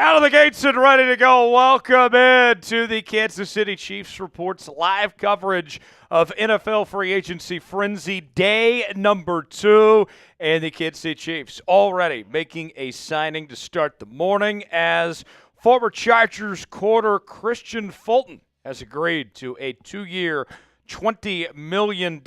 Out of the gates and ready to go. Welcome in to the Kansas City Chiefs Reports live coverage of NFL free agency frenzy day number 2. And the Kansas City Chiefs already making a signing to start the morning as former Chargers quarter Christian Fulton has agreed to a 2-year, $20 million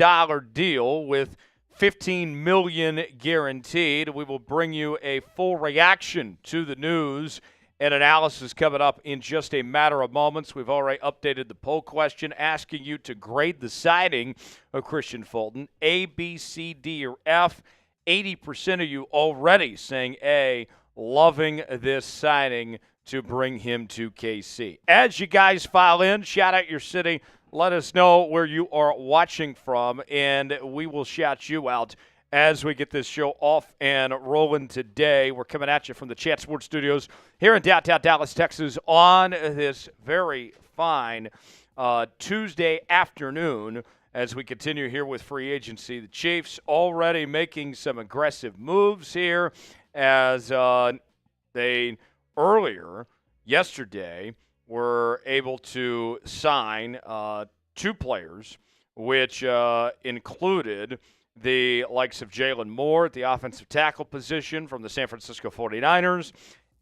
deal with $15 million guaranteed. We will bring you a full reaction to the news and analysis coming up in just a matter of moments. We've already updated the poll question asking you to grade the signing of Christian Fulton, A, B, C, D, or F. 80% of you already saying A, loving this signing to bring him to KC. As you guys file in, shout out your city. Let us know where you are watching from, and we will shout you out as we get this show off and rolling today. We're coming at you from the Chat Sports Studios here in downtown Dallas, Texas on this very fine Tuesday afternoon as we continue here with free agency. The Chiefs already making some aggressive moves here as they earlier yesterday were able to sign 2 players, which included the likes of Jaylon Moore at the offensive tackle position from the San Francisco 49ers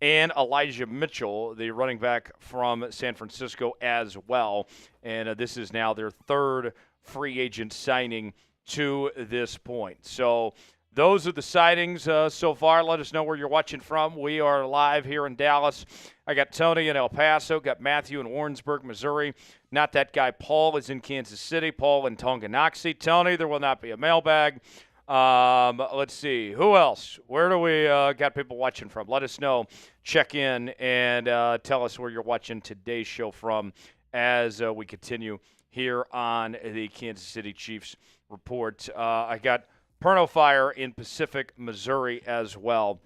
and Elijah Mitchell, the running back from San Francisco as well. And this is now their 3rd free agent signing to this point. So those are the signings so far. Let us know where you're watching from. We are live here in Dallas. I got Tony in El Paso, got Matthew in Warrensburg, Missouri. Not that guy. Paul is in Kansas City. Paul in Tonganoxie. Tony, there will not be a mailbag. Let's see. Who else? Where do we got people watching from? Let us know. Check in and tell us where you're watching today's show from as we continue here on the Kansas City Chiefs Report. I got Perno Fire in Pacific, Missouri as well,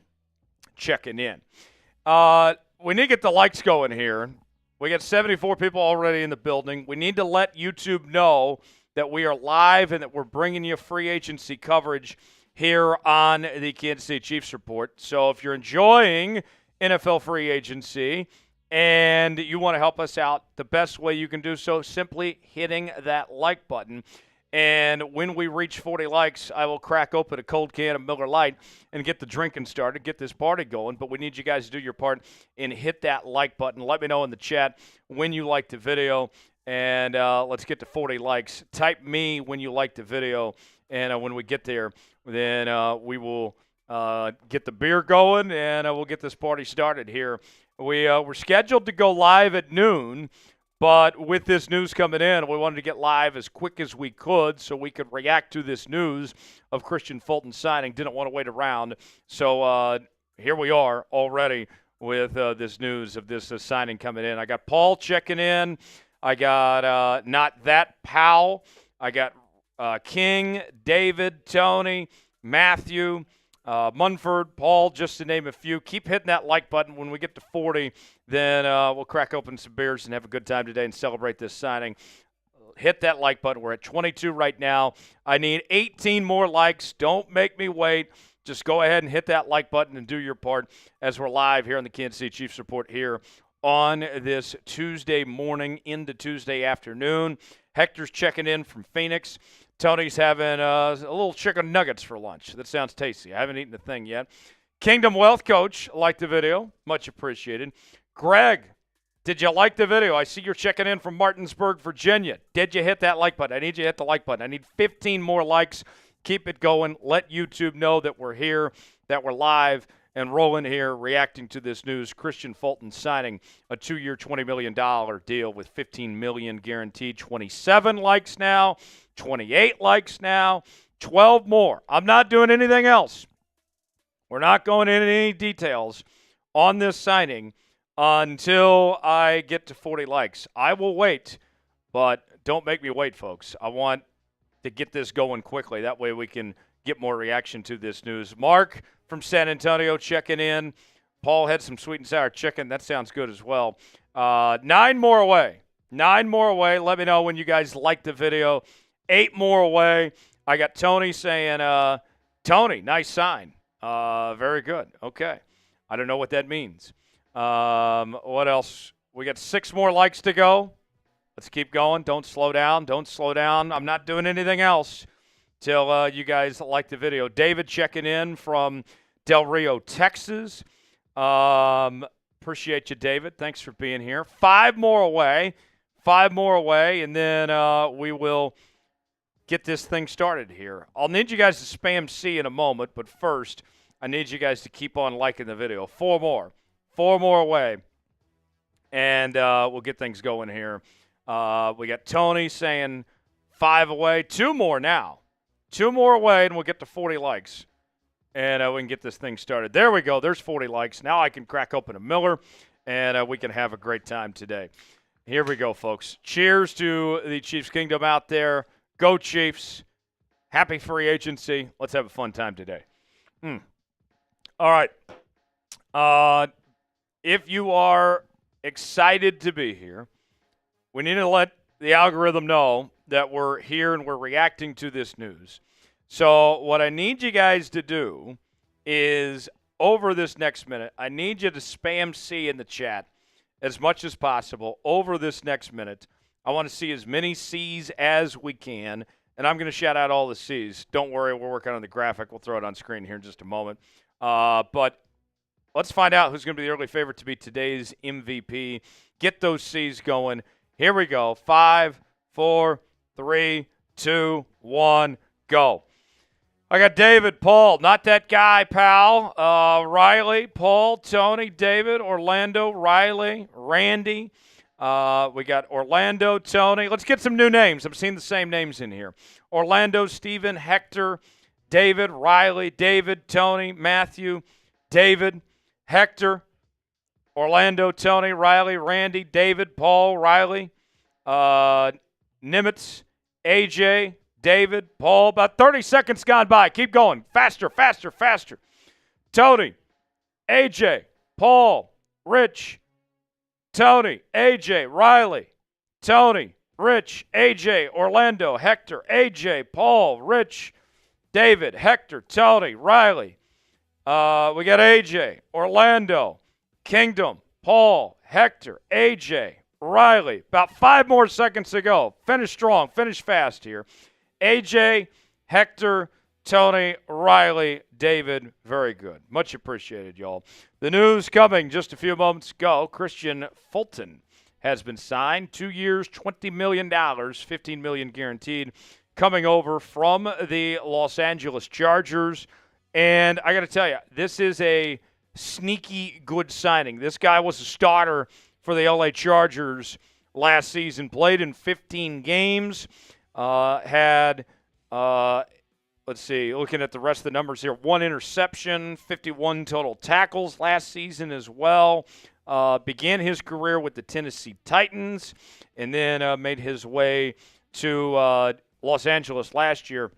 checking in. We need to get the likes going here. We got 74 people already in the building. We need to let YouTube know that we are live and that we're bringing you free agency coverage here on the Kansas City Chiefs Report. So if you're enjoying NFL free agency and you want to help us out, the best way you can do so, simply hitting that like button. And when we reach 40 likes, I will crack open a cold can of Miller Lite and get the drinking started, get this party going. But we need you guys to do your part and hit that like button. Let me know in the chat when you like the video, and let's get to 40 likes. Type me when you like the video, and when we get there, then we will get the beer going, and we'll get this party started here. We're scheduled to go live at noon. But with this news coming in, we wanted to get live as quick as we could so we could react to this news of Christian Fulton signing. Didn't want to wait around. So here we are already with this news of this signing coming in. I got Paul checking in. I got Not That Pal. I got King, David, Tony, Matthew, Munford, Paul, just to name a few. Keep hitting that like button. When we get to 40, then we'll crack open some beers and have a good time today and celebrate this signing. Hit that like button. We're at 22 right now. I need 18 more likes. Don't make me wait. Just go ahead and hit that like button and do your part as we're live here on the Kansas City Chiefs Report here on this Tuesday morning into Tuesday afternoon. Hector's checking in from Phoenix. Tony's having a little chicken nuggets for lunch. That sounds tasty. I haven't eaten a thing yet. Kingdom Wealth Coach, liked the video. Much appreciated. Greg, did you like the video? I see you're checking in from Martinsburg, Virginia. Did you hit that like button? I need you to hit the like button. I need 15 more likes. Keep it going. Let YouTube know that we're here, that we're live and rolling here, reacting to this news. Christian Fulton signing a 2-year, $20 million deal with $15 million guaranteed. 27 likes now, 28 likes now, 12 more. I'm not doing anything else. We're not going into any details on this signing until I get to 40 likes. I will wait, but don't make me wait, folks. I want to get this going quickly. That way we can get more reaction to this news. Mark from San Antonio checking in. Paul had some sweet and sour chicken. That sounds good as well. 9 more away. 9 more away. Let me know when you guys like the video. 8 more away. I got Tony saying, Tony, nice sign. Very good. Okay. I don't know what that means. What else? We got 6 more likes to go. Let's keep going. Don't slow down. Don't slow down. I'm not doing anything else till you guys like the video. David checking in from Del Rio, Texas. Appreciate you, David. Thanks for being here. 5 more away. 5 more away, and then we will get this thing started here. I'll need you guys to spam C in a moment, but first, I need you guys to keep on liking the video. 4 more. 4 more away, and we'll get things going here. We got Tony saying 5 away. 2 more now. 2 more away, and we'll get to 40 likes. And we can get this thing started. There we go. There's 40 likes. Now I can crack open a Miller, and we can have a great time today. Here we go, folks. Cheers to the Chiefs Kingdom out there. Go Chiefs. Happy free agency. Let's have a fun time today. All right. If you are excited to be here, we need to let the algorithm know that we're here and we're reacting to this news. So what I need you guys to do is, over this next minute, I need you to spam C in the chat as much as possible over this next minute. I want to see as many C's as we can, and I'm going to shout out all the C's. Don't worry, we're working on the graphic. We'll throw it on screen here in just a moment. But let's find out who's going to be the early favorite to be today's MVP. Get those C's going. Here we go. 5, 4, 3, 2, 1, go. I got David, Paul, not that guy, pal. Riley, Paul, Tony, David, Orlando, Riley, Randy. We got Orlando, Tony. Let's get some new names. I'm seeing the same names in here. Orlando, Steven, Hector, David, Riley, David, Tony, Matthew, David, Hector, Orlando, Tony, Riley, Randy, David, Paul, Riley, Nimitz, AJ, David, Paul. About 30 seconds gone by. Keep going. Faster, faster, faster. Tony, AJ, Paul, Rich, Tony, AJ, Riley, Tony, Rich, AJ, Orlando, Hector, AJ, Paul, Rich, David, Hector, Tony, Riley. We got AJ, Orlando, Kingdom, Paul, Hector, AJ, Riley. About 5 more seconds to go. Finish strong. Finish fast here. AJ, Hector, Tony, Riley, David. Very good. Much appreciated, y'all. The news coming just a few moments ago. Christian Fulton has been signed. 2 years, $20 million, $15 million guaranteed, coming over from the Los Angeles Chargers. And I got to tell you, this is a sneaky good signing. This guy was a starter for the LA Chargers last season, played in 15 games, had, let's see, looking at the rest of the numbers here, 1 interception, 51 total tackles last season as well. Began his career with the Tennessee Titans and then made his way to Los Angeles last year.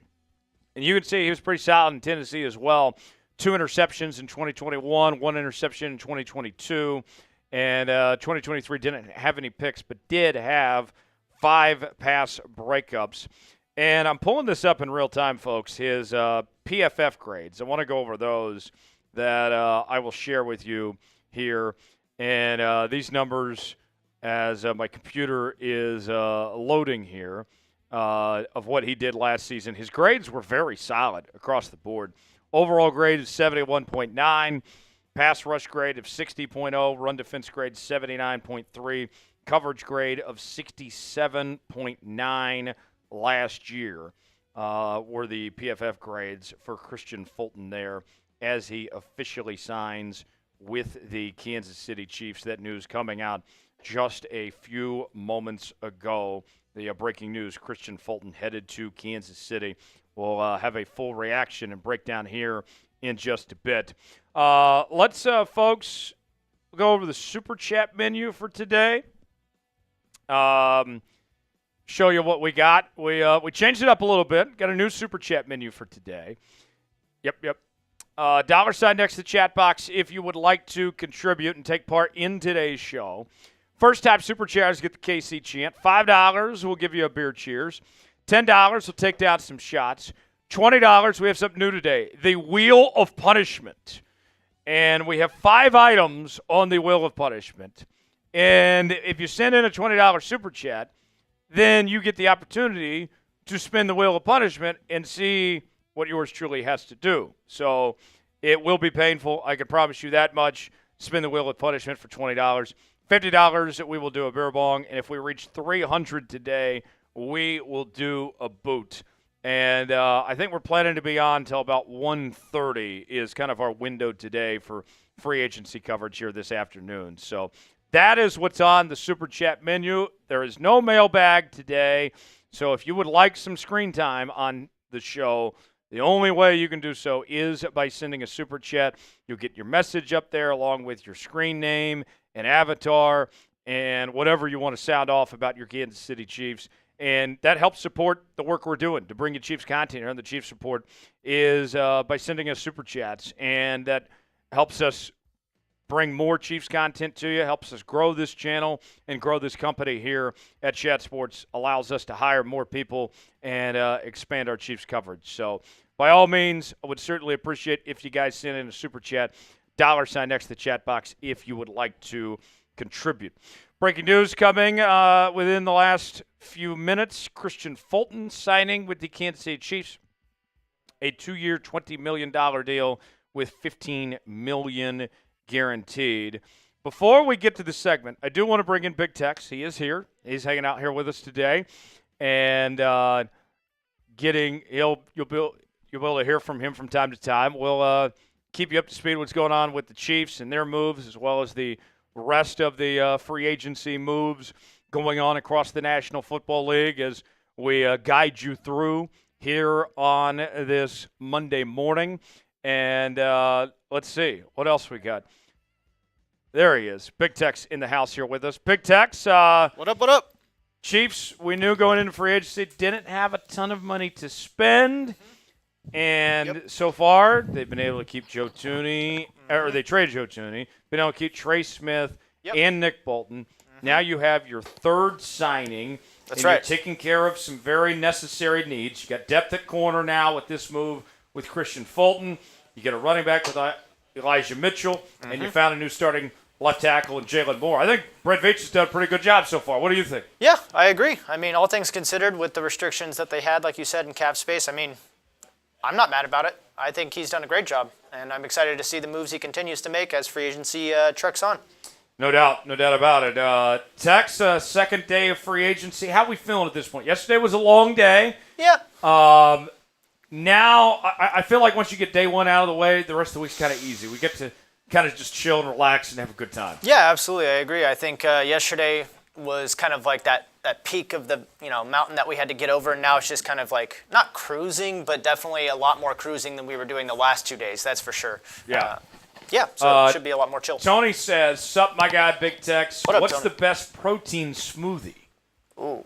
And you can see he was pretty solid in Tennessee as well. 2 interceptions in 2021, 1 interception in 2022. And 2023 didn't have any picks, but did have 5 pass breakups. And I'm pulling this up in real time, folks, his PFF grades. I want to go over those that I will share with you here. And these numbers, as my computer is loading here, of what he did last season. His grades were very solid across the board. Overall grade is 71.9. Pass rush grade of 60.0. Run defense grade 79.3. Coverage grade of 67.9 last year were the PFF grades for Christian Fulton there as he officially signs with the Kansas City Chiefs. That news coming out just a few moments ago. The breaking news, Christian Fulton headed to Kansas City. We'll have a full reaction and breakdown here in just a bit. Let's, folks, go over the Super Chat menu for today. Show you what we got. We changed it up a little bit. Got a new Super Chat menu for today. Yep. $ next to the chat box if you would like to contribute and take part in today's show. First time Super Chatters get the KC chant. $5 will give you a beer cheers. $10 will take down some shots. $20, we have something new today. The Wheel of Punishment. And we have 5 items on the wheel of punishment. And if you send in a $20 super chat, then you get the opportunity to spin the wheel of punishment and see what yours truly has to do. So it will be painful. I can promise you that much. Spin the wheel of punishment for $20. $50, we will do a beer bong. And if we reach 300 today, we will do a boot. And I think we're planning to be on until about 1:30 is kind of our window today for free agency coverage here this afternoon. So that is what's on the Super Chat menu. There is no mailbag today. So if you would like some screen time on the show, the only way you can do so is by sending a Super Chat. You'll get your message up there along with your screen name and avatar and whatever you want to sound off about your Kansas City Chiefs. And that helps support the work we're doing to bring you Chiefs content here on the Chiefs Report is by sending us Super Chats. And that helps us bring more Chiefs content to you, helps us grow this channel and grow this company here at Chat Sports, allows us to hire more people and expand our Chiefs coverage. So by all means, I would certainly appreciate if you guys send in a Super Chat, $ next to the chat box if you would like to contribute. Breaking news coming within the last few minutes. Christian Fulton signing with the Kansas City Chiefs. A 2-year, $20 million deal with $15 million guaranteed. Before we get to the segment, I do want to bring in Big Tex. He is here. He's hanging out here with us today. And you'll be able to hear from him from time to time. We'll keep you up to speed what's going on with the Chiefs and their moves, as well as the rest of the free agency moves going on across the National Football League as we guide you through here on this Monday morning. And let's see, what else we got? There he is. Big Tex in the house here with us. Big Tex. What up? Chiefs, we knew going into free agency, didn't have a ton of money to spend. And so far, they've been able to keep Joe Thuney, or they traded Joe Thuney, been able to keep Trey Smith and Nick Bolton. Now you have your third signing. That's and right. You're taking care of some very necessary needs. You got depth at corner now with this move with Christian Fulton. You get a running back with Elijah Mitchell, and you found a new starting left tackle in Jaylon Moore. I think Veach has done a pretty good job so far. What do you think? Yeah, I agree. I mean, all things considered, with the restrictions that they had, like you said, in cap space, I mean, I'm not mad about it. I think he's done a great job, and I'm excited to see the moves he continues to make as free agency treks on. No doubt about it. Tex, second day of free agency. How are we feeling at this point? Yesterday was a long day. Yeah. Now, I feel like once you get day one out of the way, the rest of the week's kind of easy. We get to kind of just chill and relax and have a good time. Yeah, absolutely. I agree. I think yesterday was kind of like that peak of the mountain that we had to get over, and now it's just kind of like not cruising, but definitely a lot more cruising than we were doing the last 2 days. That's for sure. Yeah. So it should be a lot more chill. Tony says, "Sup, my guy, Big Tex. What up, What's Tony? the best protein smoothie?" Ooh.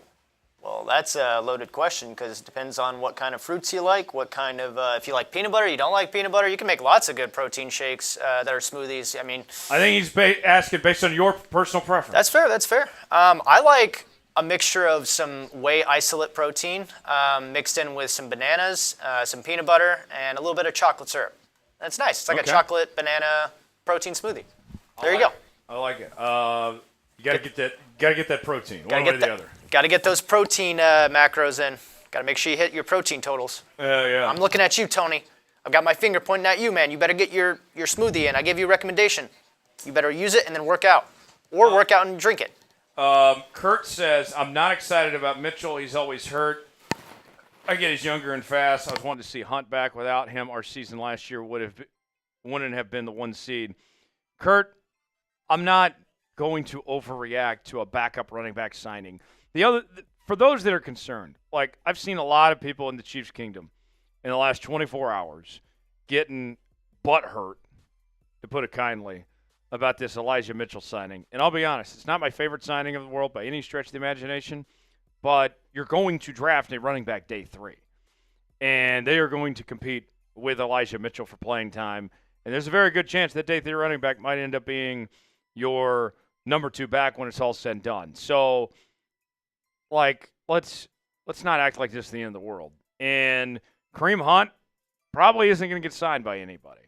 Well, that's a loaded question because it depends on what kind of fruits you like, what kind of, if you like peanut butter, you don't like peanut butter. You can make lots of good protein shakes that are smoothies. I mean, I think he's asking based on your personal preference. That's fair. I like a mixture of some whey isolate protein mixed in with some bananas, some peanut butter, and a little bit of chocolate syrup. That's nice. It's like a chocolate banana protein smoothie. There you go. I like it. You got to get that. Got to get that protein. One way or the other. Got to get those protein macros in. Got to make sure you hit your protein totals. Yeah. I'm looking at you, Tony. I've got my finger pointing at you, man. You better get your smoothie in. I give you a recommendation. You better use it and then work out. Or work out and drink it. Kurt says, I'm not excited about Mitchell. He's always hurt. Again, he's younger and fast. I was wanting to see Hunt back. Without him, our season last year wouldn't have been the 1 seed. Kurt, I'm not going to overreact to a backup running back signing. For those that are concerned, like I've seen a lot of people in the Chiefs Kingdom in the last 24 hours getting butthurt, to put it kindly, about this Elijah Mitchell signing. And I'll be honest, it's not my favorite signing of the world by any stretch of the imagination, but you're going to draft a running back day 3. And they are going to compete with Elijah Mitchell for playing time. And there's a very good chance that day 3 running back might end up being your number 2 back when it's all said and done. So, let's not act like this is the end of the world. And Kareem Hunt probably isn't going to get signed by anybody.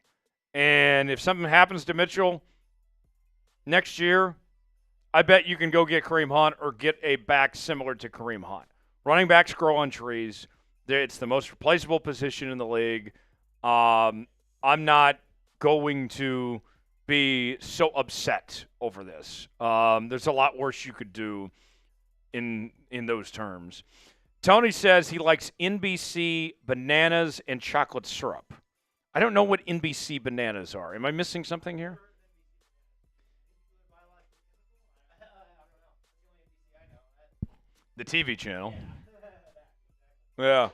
And if something happens to Mitchell next year, I bet you can go get Kareem Hunt or get a back similar to Kareem Hunt. Running backs grow on trees. It's the most replaceable position in the league. I'm not going to be so upset over this. There's a lot worse you could do in those terms. Tony says he likes NBC bananas and chocolate syrup. I don't know what NBC bananas are. Am I missing something here? The TV channel. Yeah.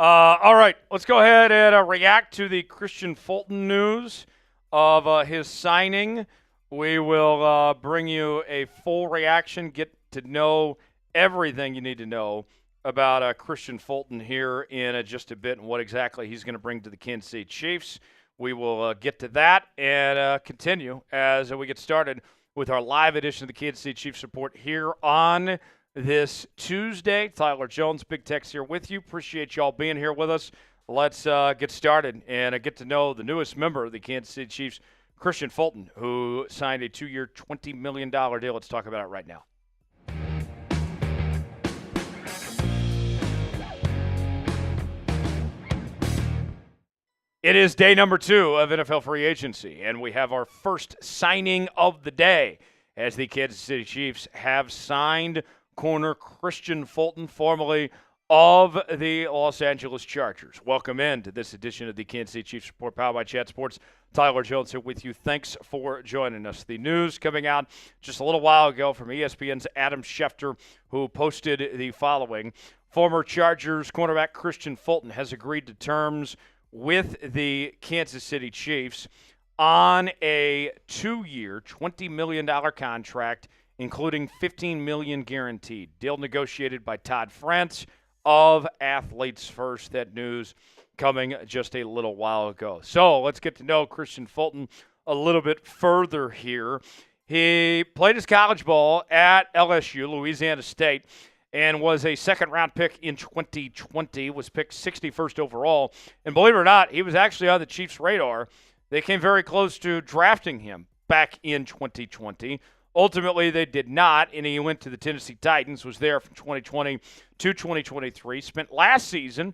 All right, let's go ahead and react to the Christian Fulton news of his signing. We will bring you a full reaction, get to know everything you need to know about Christian Fulton here in just a bit and what exactly he's going to bring to the Kansas City Chiefs. We will get to that and continue as we get started with our live edition of the Kansas City Chiefs Report here on this Tuesday. Tyler Jones, Big Tex here with you. Appreciate y'all being here with us. Let's get started and get to know the newest member of the Kansas City Chiefs, Christian Fulton, who signed a 2-year, $20 million deal. Let's talk about it right now. It is day number 2 of NFL free agency, and we have our first signing of the day as the Kansas City Chiefs have signed corner Christian Fulton, formerly of the Los Angeles Chargers. Welcome in to this edition of the Kansas City Chiefs Report, powered by Chat Sports. Tyler Jones here with you. Thanks for joining us. The news coming out just a little while ago from ESPN's Adam Schefter, who posted the following. Former Chargers cornerback Christian Fulton has agreed to terms with the Kansas City Chiefs on a 2-year, $20 million contract, including $15 million guaranteed. Deal negotiated by Todd France of Athletes First. That news coming just a little while ago. So let's get to know Christian Fulton a little bit further here. He played his college ball at LSU, Louisiana State, and was a second-round pick in 2020, was picked 61st overall. And believe it or not, he was actually on the Chiefs' radar. They came very close to drafting him back in 2020. Ultimately, they did not, and he went to the Tennessee Titans, was there from 2020 to 2023, spent last season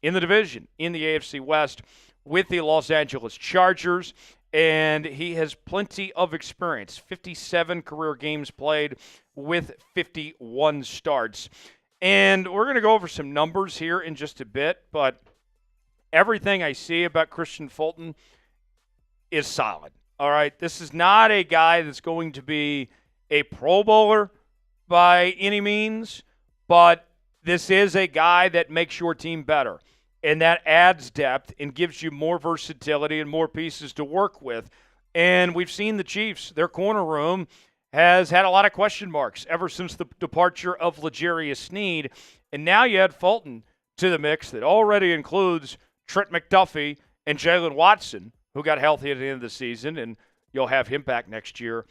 in the division, in the AFC West, with the Los Angeles Chargers, and he has plenty of experience, 57 career games played with 51 starts. And we're going to go over some numbers here in just a bit, but everything I see about Christian Fulton is solid. All right, this is not a guy that's going to be a Pro Bowler by any means, but this is a guy that makes your team better, and that adds depth and gives you more versatility and more pieces to work with. And we've seen the Chiefs, their corner room has had a lot of question marks ever since the departure of L'Jarius Sneed, and now you add Fulton to the mix that already includes Trent McDuffie and Jalen Watson, who got healthy at the end of the season, and you'll have him back next year.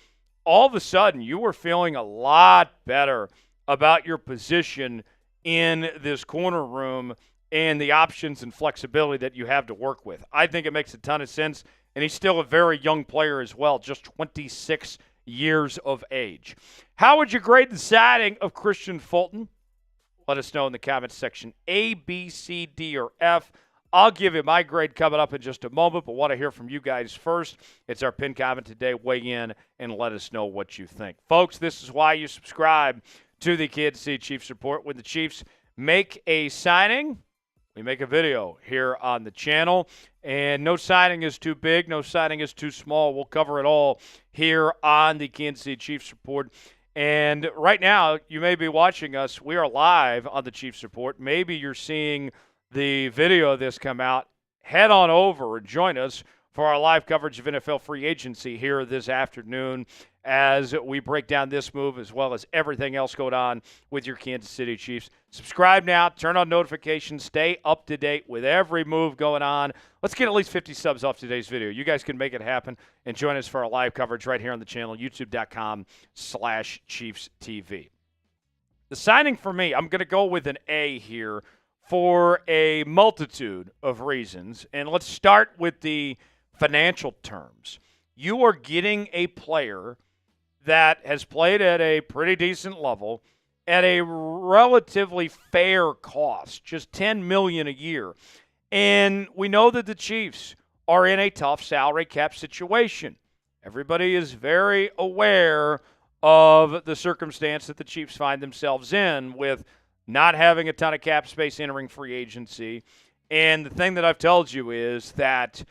All of a sudden, you were feeling a lot better about your position in this corner room and the options and flexibility that you have to work with. I think it makes a ton of sense, and he's still a very young player as well, just 26 years of age. How would you grade the signing of Christian Fulton? Let us know in the comments section. A, B, C, D, or F. I'll give you my grade coming up in just a moment, but want to hear from you guys first. It's our pinned comment today. Weigh in and let us know what you think. Folks, this is why you subscribe to the Kansas City Chiefs Report. When the Chiefs make a signing, we make a video here on the channel, and no signing is too big, no signing is too small. We'll cover it all here on the Kansas City Chiefs Report. And right now, you may be watching us. We are live on the Chiefs Report. Maybe you're seeing the video of this come out. Head on over and join us for our live coverage of NFL free agency here this afternoon as we break down this move as well as everything else going on with your Kansas City Chiefs. Subscribe now, turn on notifications, stay up to date with every move going on. Let's get at least 50 subs off today's video. You guys can make it happen and join us for our live coverage right here on the channel, youtube.com/ChiefsTV. The signing for me, I'm going to go with an A here for a multitude of reasons. And let's start with the financial terms. You are getting a player that has played at a pretty decent level at a relatively fair cost, just $10 million a year. And we know that the Chiefs are in a tough salary cap situation. Everybody is very aware of the circumstance that the Chiefs find themselves in with not having a ton of cap space entering free agency. And the thing that I've told you is that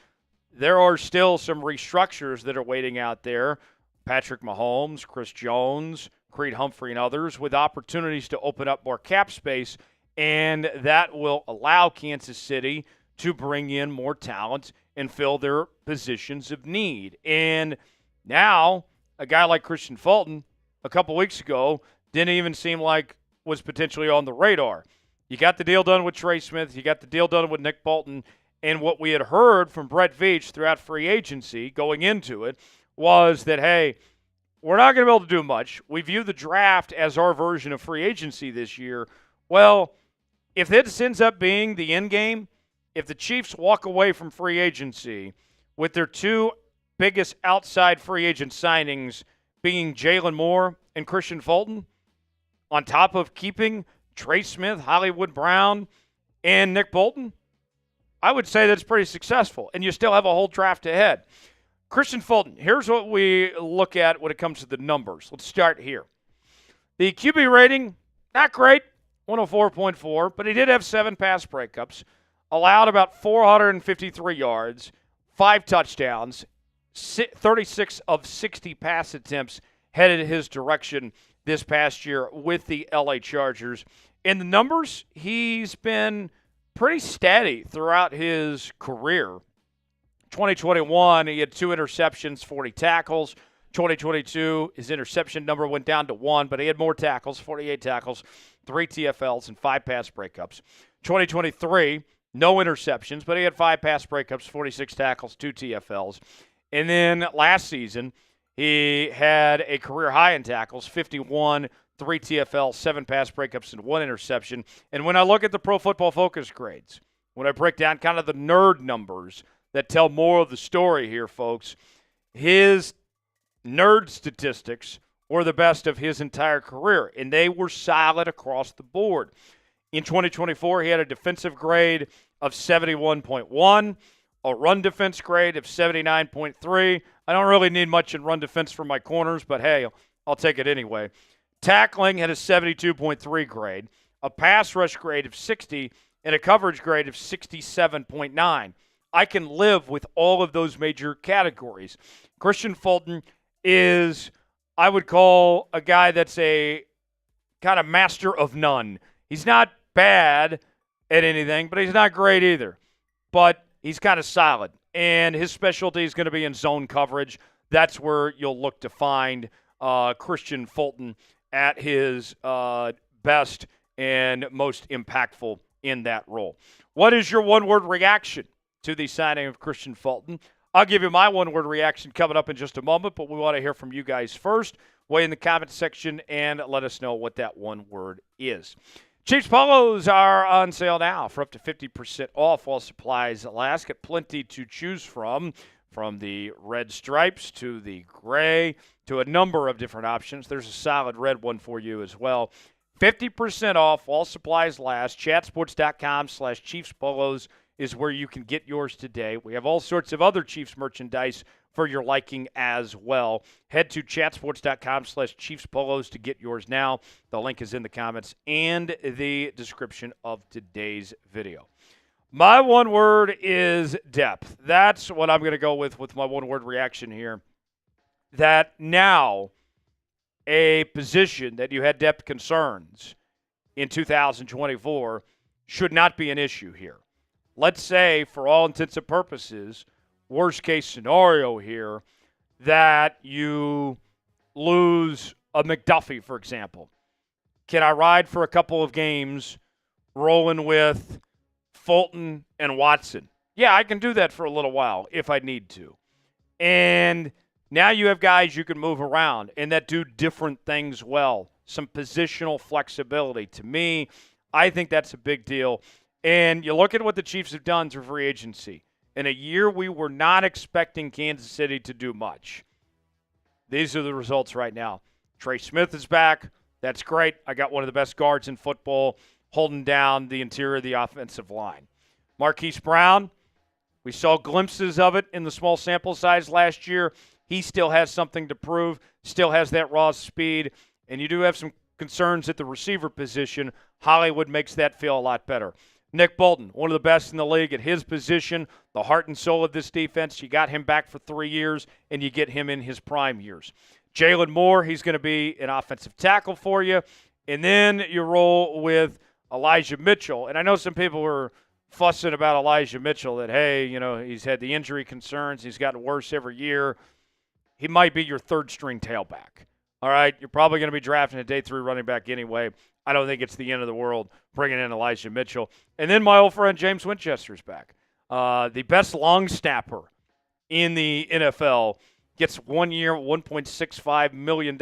there are still some restructures that are waiting out there. Patrick Mahomes, Chris Jones, Creed Humphrey, and others with opportunities to open up more cap space, and that will allow Kansas City to bring in more talent and fill their positions of need. And now a guy like Christian Fulton a couple weeks ago didn't even seem like was potentially on the radar. You got the deal done with Trey Smith. You got the deal done with Nick Bolton. And what we had heard from Brett Veach throughout free agency going into it was that, hey, we're not going to be able to do much. We view the draft as our version of free agency this year. Well, if this ends up being the end game, if the Chiefs walk away from free agency with their two biggest outside free agent signings being Jaylon Moore and Christian Fulton, on top of keeping Trey Smith, Hollywood Brown, and Nick Bolton, I would say that's pretty successful, and you still have a whole draft ahead. Christian Fulton, here's what we look at when it comes to the numbers. Let's start here. The QB rating, not great, 104.4, but he did have 7 pass breakups, allowed about 453 yards, 5 touchdowns, 36 of 60 pass attempts headed his direction this past year with the LA Chargers. In the numbers, he's been pretty steady throughout his career. 2021, he had 2 interceptions, 40 tackles. 2022, his interception number went down to 1, but he had more tackles, 48 tackles, 3 TFLs, and 5 pass breakups. 2023, no interceptions, but he had 5 pass breakups, 46 tackles, 2 TFLs. And then last season, he had a career high in tackles, 51, 3 TFL, 7 pass breakups, and 1 interception. And when I look at the Pro Football Focus grades, when I break down kind of the nerd numbers that tell more of the story here, folks, his nerd statistics were the best of his entire career, and they were solid across the board. In 2024, he had a defensive grade of 71.1, a run defense grade of 79.3. I don't really need much in run defense for my corners, but hey, I'll take it anyway. Tackling had a 72.3 grade, a pass rush grade of 60, and a coverage grade of 67.9. I can live with all of those major categories. Christian Fulton is, I would call, a guy that's a kind of master of none. He's not bad at anything, but he's not great either. But he's kind of solid, and his specialty is going to be in zone coverage. That's where you'll look to find Christian Fulton at his best and most impactful in that role. What is your one-word reaction to the signing of Christian Fulton? I'll give you my one-word reaction coming up in just a moment, but we want to hear from you guys first. Weigh in the comment section and let us know what that one word is. Chiefs polos are on sale now for up to 50% off while supplies last. Get plenty to choose from the red stripes to the gray to a number of different options. There's a solid red one for you as well. 50% off while supplies last. Chatsports.com/Chiefs polos is where you can get yours today. We have all sorts of other Chiefs merchandise for your liking as well. Head to chatsports.com/Chiefs polos to get yours now. The link is in the comments and the description of today's video. My one word is depth. That's what I'm going to go with my one-word reaction here. That now a position that you had depth concerns in 2024 should not be an issue here. Let's say, for all intents and purposes, worst-case scenario here, that you lose a McDuffie, for example. Can I ride for a couple of games rolling with Fulton and Watson? Yeah, I can do that for a little while if I need to. And now you have guys you can move around and that do different things well. Some positional flexibility. To me, I think that's a big deal. And you look at what the Chiefs have done through free agency. in a year we were not expecting Kansas City to do much. These are the results right now. Trey Smith is back. That's great. I got one of the best guards in football holding down the interior of the offensive line. Marquise Brown, we saw glimpses of it in the small sample size last year. He still has something to prove, still has that raw speed, and you do have some concerns at the receiver position. Hollywood makes that feel a lot better. Nick Bolton, one of the best in the league at his position, the heart and soul of this defense. You got him back for 3 years, and you get him in his prime years. Jaylon Moore, he's going to be an offensive tackle for you. And then you roll with Elijah Mitchell. And I know some people were fussing about Elijah Mitchell that, hey, he's had the injury concerns. He's gotten worse every year. He might be your third-string tailback. All right, you're probably going to be drafting a day 3 running back anyway. I don't think it's the end of the world bringing in Elijah Mitchell. And then my old friend James Winchester's back. The best long snapper in the NFL gets 1 year, $1.65 million.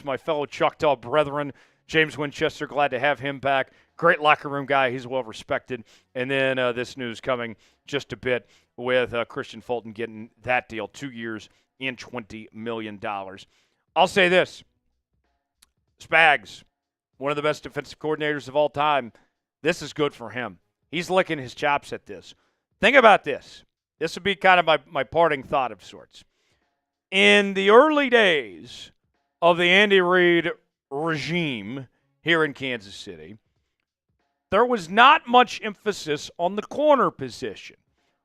My fellow Choctaw brethren, James Winchester, glad to have him back. Great locker room guy. He's well respected. And then this news coming just a bit with Christian Fulton getting that deal, 2 years and $20 million. I'll say this. Spags, one of the best defensive coordinators of all time, this is good for him. He's licking his chops at this. Think about this. This would be kind of my parting thought of sorts. In the early days of the Andy Reid regime here in Kansas City, there was not much emphasis on the corner position.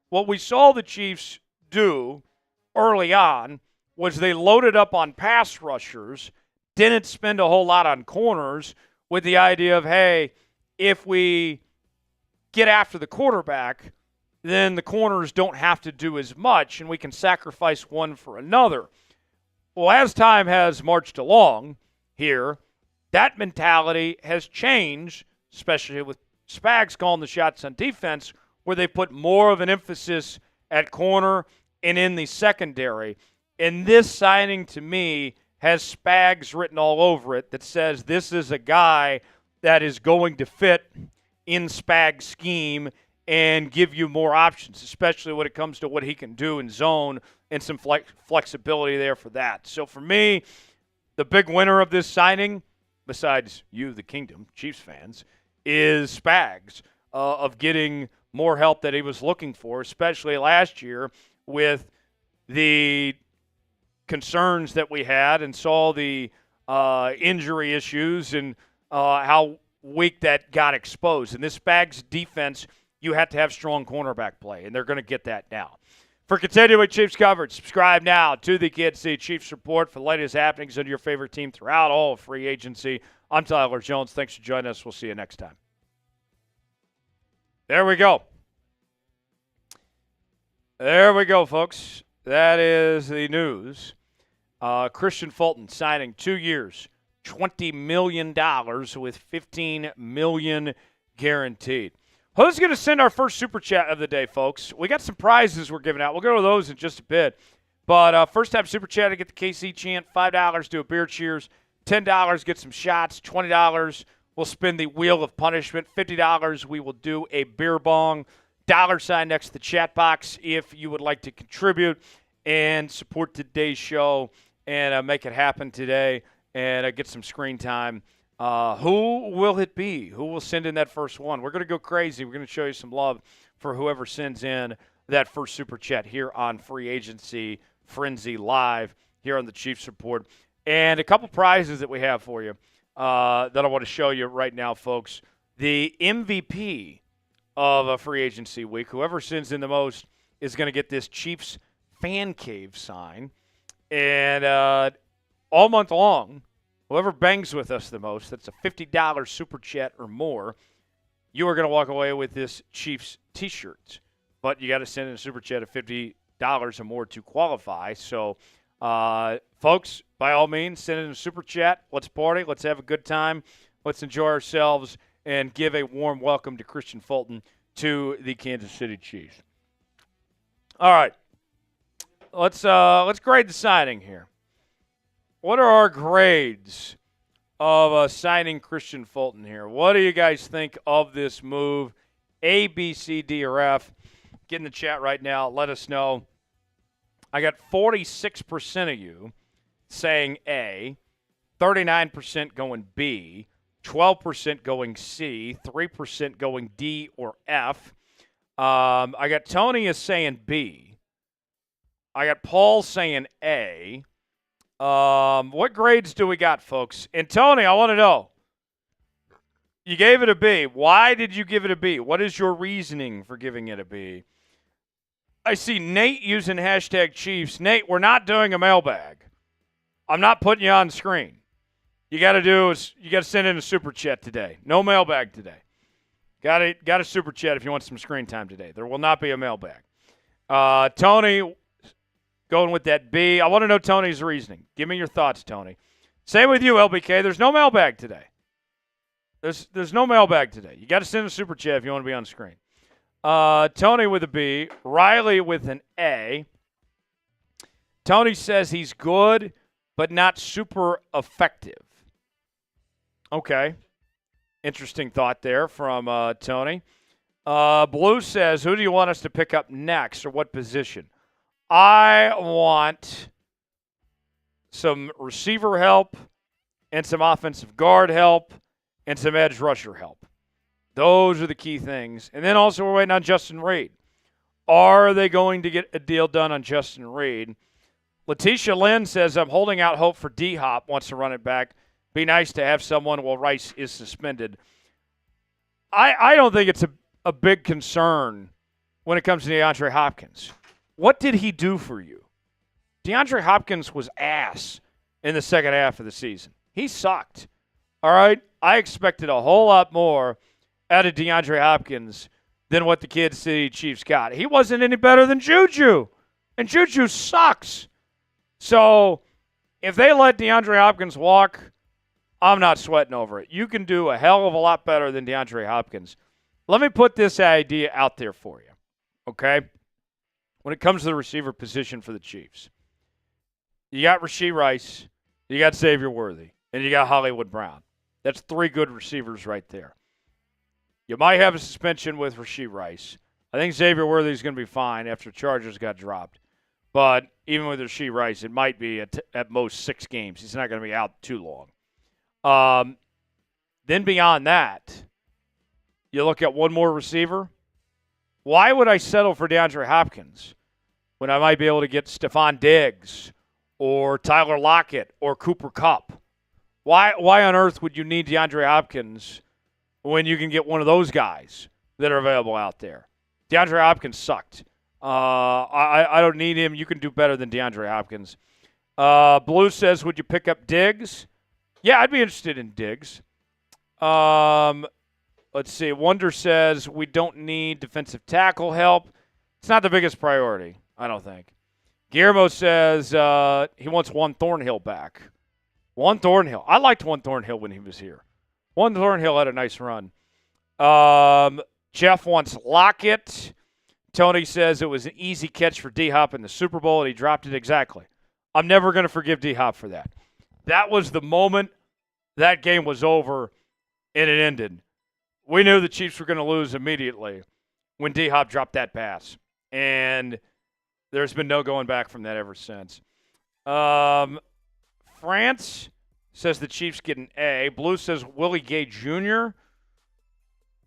What we saw the Chiefs do early on was they loaded up on pass rushers, didn't spend a whole lot on corners with the idea of, hey, if we get after the quarterback, then the corners don't have to do as much and we can sacrifice one for another. Well, as time has marched along here, that mentality has changed, especially with Spags calling the shots on defense, where they put more of an emphasis at corner and in the secondary. And this signing, to me, has Spags written all over it that says this is a guy that is going to fit in Spags' scheme and give you more options, especially when it comes to what he can do in zone and some flexibility there for that. So for me, the big winner of this signing, besides you, the Kingdom, Chiefs fans, is Spags of getting more help that he was looking for, especially last year with the concerns that we had and saw the injury issues and how weak that got exposed. In this Spags defense, you have to have strong cornerback play, and they're going to get that now. For continuing Chiefs coverage, subscribe now to the Kansas City Chiefs Report for the latest happenings on your favorite team throughout all of free agency. I'm Tyler Jones. Thanks for joining us. We'll see you next time. There we go. There we go, folks. That is the news. Christian Fulton signing 2 years, $20 million with $15 million guaranteed. Who's going to send our first Super Chat of the day, folks? We got some prizes we're giving out. We'll go to those in just a bit. But first-time Super Chat to get the KC chant, $5 do a beer cheers, $10 get some shots, $20 we'll spin the wheel of punishment, $50 we will do a beer bong, $sign next to the chat box if you would like to contribute and support today's show and make it happen today and get some screen time. Who will it be? Who will send in that first one? We're going to go crazy. We're going to show you some love for whoever sends in that first Super Chat here on Free Agency Frenzy Live here on the Chiefs Report. And a couple prizes that we have for you that I want to show you right now, folks. The MVP of a Free Agency Week, whoever sends in the most is going to get this Chiefs Fan Cave sign. And all month long, whoever bangs with us the most, that's a $50 Super Chat or more, you are going to walk away with this Chiefs T-shirt. But you got to send in a Super Chat of $50 or more to qualify. So, folks, by all means, send in a Super Chat. Let's party. Let's have a good time. Let's enjoy ourselves and give a warm welcome to Christian Fulton to the Kansas City Chiefs. All right. Let's grade the signing here. What are our grades of signing Christian Fulton here? What do you guys think of this move? A, B, C, D, or F? Get in the chat right now. Let us know. I got 46% of you saying A, 39% going B, 12% going C, 3% going D or F. I got Tony is saying B. I got Paul saying A. What grades do we got, folks? And Tony, I want to know. You gave it a B. Why did you give it a B? What is your reasoning for giving it a B? I see Nate using hashtag Chiefs. Nate, we're not doing a mailbag. I'm not putting you on screen. You got to send in a super chat today. No mailbag today. Got a super chat if you want some screen time today. There will not be a mailbag. Tony, going with that B. I want to know Tony's reasoning. Give me your thoughts, Tony. Same with you, LBK. There's no mailbag today. There's no mailbag today. You got to send a super chat if you want to be on screen. Tony with a B. Riley with an A. Tony says he's good, but not super effective. Okay. Interesting thought there from Tony. Blue says, who do you want us to pick up next or what position? I want some receiver help and some offensive guard help and some edge rusher help. Those are the key things. And then also we're waiting on Justin Reid. Are they going to get a deal done on Justin Reid? Letitia Lynn says, I'm holding out hope for D-Hop, wants to run it back. Be nice to have someone while Rice is suspended. I don't think it's a big concern when it comes to DeAndre Hopkins. What did he do for you? DeAndre Hopkins was ass in the second half of the season. He sucked. All right? I expected a whole lot more out of DeAndre Hopkins than what the Kansas City Chiefs got. He wasn't any better than Juju. And Juju sucks. So if they let DeAndre Hopkins walk, I'm not sweating over it. You can do a hell of a lot better than DeAndre Hopkins. Let me put this idea out there for you, okay? When it comes to the receiver position for the Chiefs, you got Rashee Rice, you got Xavier Worthy, and you got Hollywood Brown. That's three good receivers right there. You might have a suspension with Rashee Rice. I think Xavier Worthy is going to be fine after Chargers got dropped. But even with Rashee Rice, it might be at most 6 games. He's not going to be out too long. Then beyond that, you look at one more receiver. Why would I settle for DeAndre Hopkins when I might be able to get Stephon Diggs or Tyler Lockett or Cooper Kupp? Why on earth would you need DeAndre Hopkins when you can get one of those guys that are available out there? DeAndre Hopkins sucked. I don't need him. You can do better than DeAndre Hopkins. Blue says, would you pick up Diggs? Yeah, I'd be interested in Diggs. Let's see. Wonder says, we don't need defensive tackle help. It's not the biggest priority, I don't think. Guillermo says he wants Juan Thornhill back. Juan Thornhill. I liked Juan Thornhill when he was here. Juan Thornhill had a nice run. Jeff wants Lockett. Tony says it was an easy catch for D-Hop in the Super Bowl, and he dropped it exactly. I'm never going to forgive D-Hop for that. That was the moment that game was over and it ended. We knew the Chiefs were going to lose immediately when D-Hop dropped that pass. And there's been no going back from that ever since. France says the Chiefs get an A. Blue says Willie Gay Jr.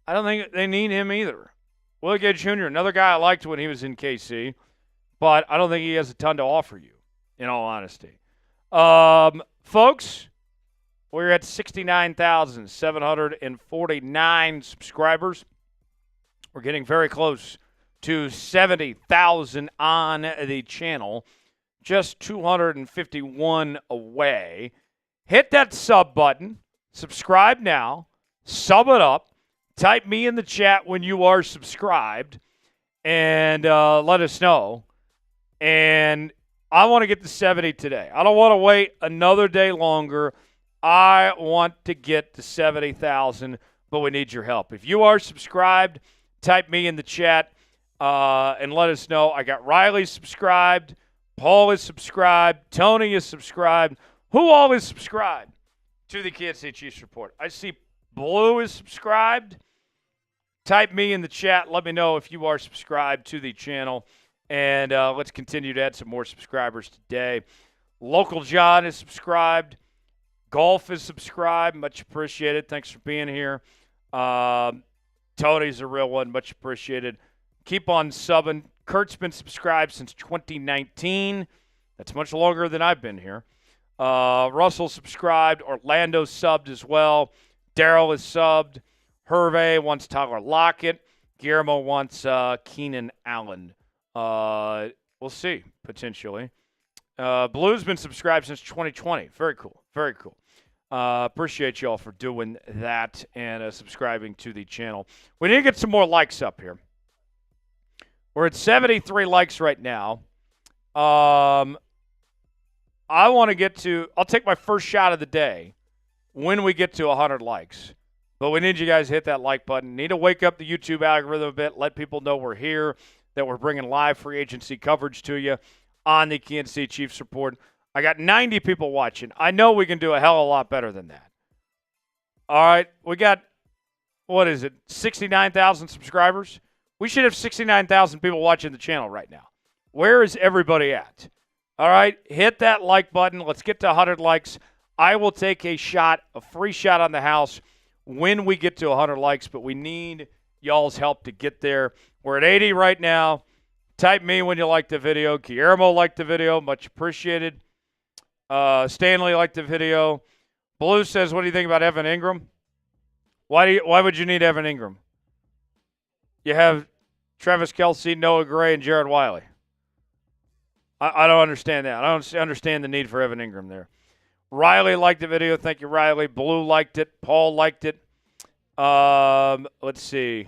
I don't think they need him either. Willie Gay Jr., another guy I liked when he was in KC, but I don't think he has a ton to offer you, in all honesty. Folks, we're at 69,749 subscribers. We're getting very close to 70,000 on the channel. Just 251 away. Hit that sub button. Subscribe now. Sub it up. Type me in the chat when you are subscribed and let us know. And I want to get to 70 today. I don't want to wait another day longer. I want to get to 70,000, but we need your help. If you are subscribed, type me in the chat and let us know. I got Riley subscribed. Paul is subscribed. Tony is subscribed. Who all is subscribed to the Kansas City Chiefs Report? I see Blue is subscribed. type me in the chat. Let me know if you are subscribed to the channel. And let's continue to add some more subscribers today. Local John is subscribed. Golf is subscribed. Much appreciated. Thanks for being here. Tony's a real one. Much appreciated. Keep on subbing. Kurt's been subscribed since 2019. That's much longer than I've been here. Russell subscribed. Orlando subbed as well. Daryl is subbed. Hervé wants Tyler Lockett. Guillermo wants Keenan Allen. We'll see, potentially. Blue's been subscribed since 2020. Very cool. Very cool. Appreciate y'all for doing that and subscribing to the channel. We need to get some more likes up here. We're at 73 likes right now. I want to get to – I'll take my first shot of the day when we get to 100 likes. But we need you guys to hit that like button. Need to wake up the YouTube algorithm a bit, let people know we're here, that we're bringing live free agency coverage to you on the Kansas City Chiefs Report. I got 90 people watching. I know we can do a hell of a lot better than that. All right, we got, 69,000 subscribers? We should have 69,000 people watching the channel right now. Where is everybody at? All right, hit that like button. Let's get to 100 likes. I will take a free shot on the house when we get to 100 likes, but we need y'all's help to get there. We're at 80 right now. Type me when you like the video. Guillermo liked the video. Much appreciated. Stanley liked the video. Blue says, what do you think about Evan Ingram? Why would you need Evan Ingram? You have Travis Kelce, Noah Gray, and Jared Wiley. I don't understand that. I don't understand the need for Evan Ingram there. Riley liked the video. Thank you, Riley. Blue liked it. Paul liked it. Let's see.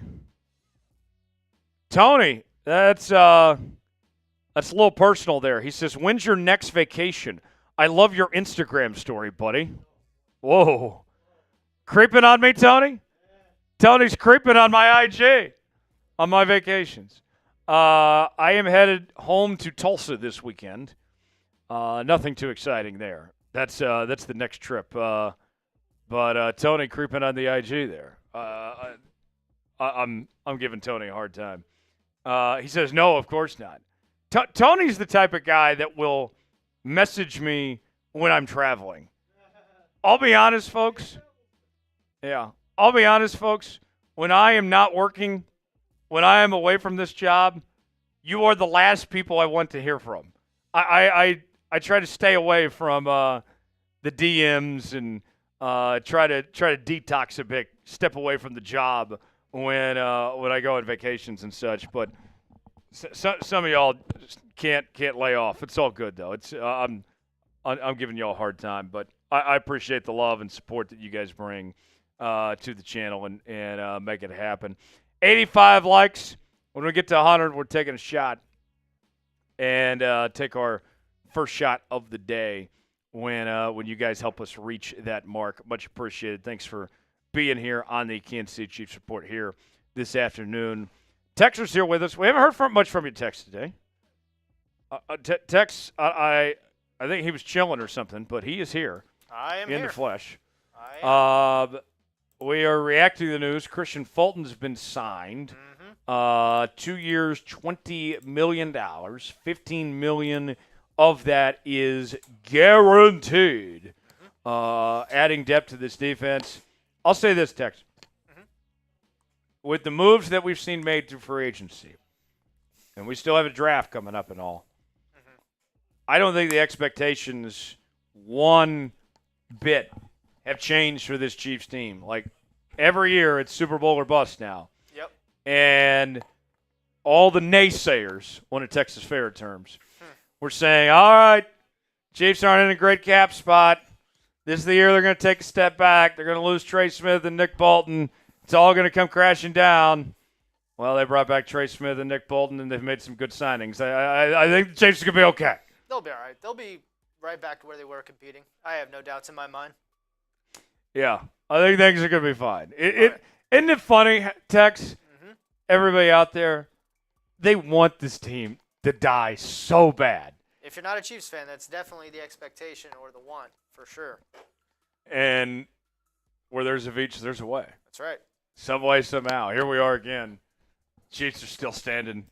Tony, that's a little personal there. He says, when's your next vacation? I love your Instagram story, buddy. Whoa. Creeping on me, Tony? Tony's creeping on my IG on my vacations. I am headed home to Tulsa this weekend. Nothing too exciting there. That's the next trip. But Tony creeping on the IG there. I'm giving Tony a hard time. He says, no, of course not. Tony's the type of guy that will message me when I'm traveling. I'll be honest, folks. Yeah. I'll be honest, folks. When I am not working, when I am away from this job, you are the last people I want to hear from. I try to stay away from the DMs and try to detox a bit, step away from the job when I go on vacations and such. But some of y'all can't lay off. It's all good though. It's I'm giving y'all a hard time, but I appreciate the love and support that you guys bring to the channel and make it happen. 85 likes. When we get to 100, we're taking a shot and take our first shot of the day when you guys help us reach that mark. Much appreciated. Thanks for being here on the Kansas City Chiefs Report here this afternoon. Texter's here with us. We haven't heard much from you, Tex, today. Tex, I think he was chilling or something, but he is here. I am in here. the flesh. I am. We are reacting to the news. Christian Fulton's been signed. 2 years, $20 million. $15 million of that is guaranteed. Adding depth to this defense. I'll say this, Tex. With the moves that we've seen made through free agency, and we still have a draft coming up and all, I don't think the expectations one bit have changed for this Chiefs team. Like, every year it's Super Bowl or bust now. Yep. And all the naysayers, one of Texas' favorite terms, were saying, all right, Chiefs aren't in a great cap spot. This is the year they're going to take a step back. They're going to lose Trey Smith and Nick Bolton. It's all going to come crashing down. Well, they brought back Trey Smith and Nick Bolton, and they've made some good signings. I think the Chiefs are going to be okay. They'll be all right. They'll be right back to where they were competing. I have no doubts in my mind. Yeah, I think things are going to be fine. Isn't it funny, Tex? Everybody out there, they want this team to die so bad. If you're not a Chiefs fan, that's definitely the expectation or the want, for sure. And where there's a Veach, there's a way. That's right. some way, somehow. Here we are again. Chiefs are still standing,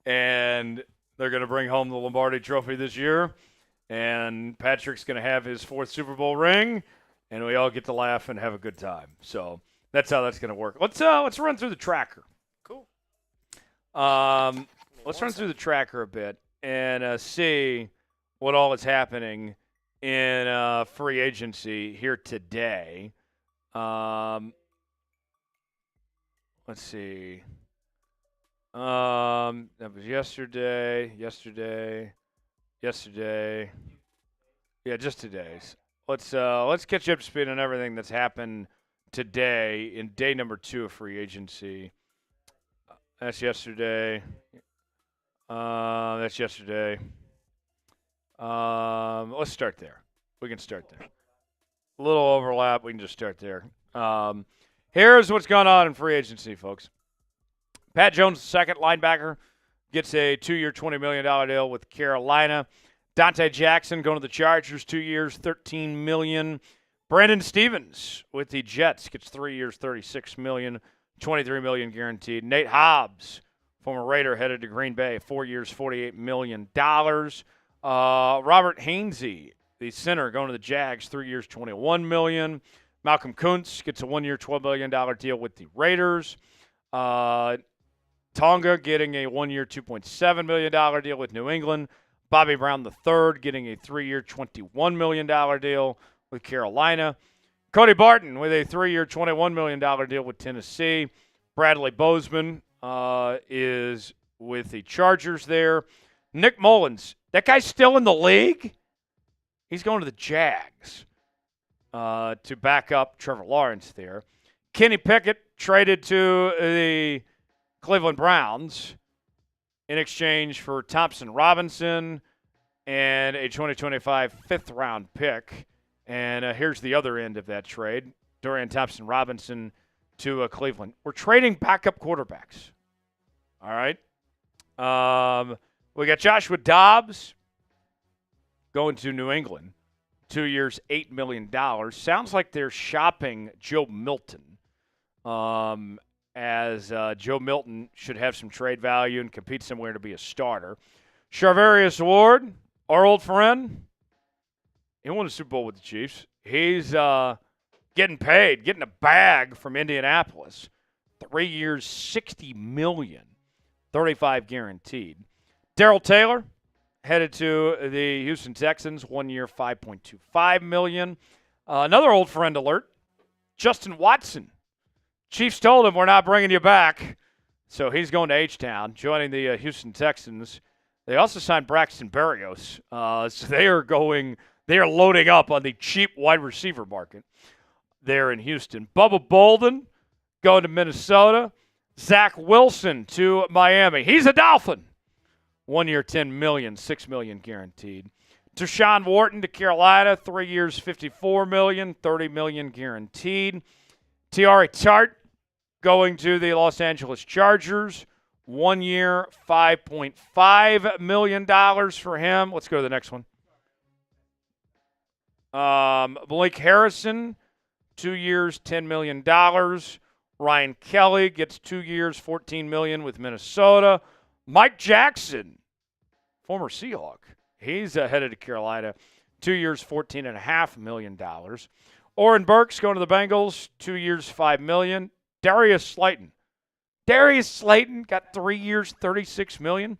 and they're going to bring home the Lombardi Trophy this year. And Patrick's going to have his 4th Super Bowl ring, and we all get to laugh and have a good time. So that's how that's going to work. Let's run through the tracker. Cool. Let's run through the tracker a bit and see what all is happening in free agency here today. Let's see. That was yesterday. Yeah, just today's. Let's catch up to speed on everything that's happened today in day number 2 of free agency. That's yesterday. Let's start there. We can start there. A little overlap. We can just start there. Here's what's going on in free agency, folks. Pat Jones, second linebacker, gets a 2-year, $20 million deal with Carolina. Dante Jackson going to the Chargers, 2 years, $13 million. Brandon Stevens with the Jets gets 3 years, $36 million, $23 million guaranteed. Nate Hobbs, former Raider, headed to Green Bay, 4 years, $48 million. Robert Hainsey, the center, going to the Jags, 3 years, $21 million. Malcolm Kuntz gets a 1-year, $12 million deal with the Raiders. Tonga getting a 1-year, $2.7 million deal with New England. Bobby Brown III getting a 3-year, $21 million deal with Carolina. Cody Barton with a 3-year, $21 million deal with Tennessee. Bradley Bozeman is with the Chargers there. Nick Mullins, that guy's still in the league? He's going to the Jags to back up Trevor Lawrence there. Kenny Pickett traded to the Cleveland Browns in exchange for Thompson Robinson and a 2025 fifth-round pick. And here's the other end of that trade. Dorian Thompson-Robinson to Cleveland. We're trading backup quarterbacks. All right? We got Joshua Dobbs going to New England. 2 years, $8 million. Sounds like they're shopping Joe Milton. As Joe Milton should have some trade value and compete somewhere to be a starter. Charvarius Ward, our old friend, he won a Super Bowl with the Chiefs. He's getting paid, getting a bag from Indianapolis. 3 years, $60 million, 35 guaranteed. Darrell Taylor headed to the Houston Texans, 1 year, $5.25 million. Another old friend alert, Justin Watson. Chiefs told him, we're not bringing you back. So he's going to H-Town, joining the Houston Texans. They also signed Braxton Berrios. So they are loading up on the cheap wide receiver market there in Houston. Bubba Bolden going to Minnesota. Zach Wilson to Miami. He's a Dolphin. 1 year, $10 million, $6 million guaranteed. Deshaun Wharton to Carolina, 3 years, $54 million, $30 million guaranteed. Tiari Tart going to the Los Angeles Chargers. 1 year, $5.5 million for him. Let's go to the next one. Blake Harrison, 2 years, $10 million. Ryan Kelly gets 2 years, $14 million with Minnesota. Mike Jackson, former Seahawk, he's headed to Carolina. 2 years, $14.5 million. Oren Burks going to the Bengals, 2 years, $5 million. Darius Slayton got 3 years, $36 million.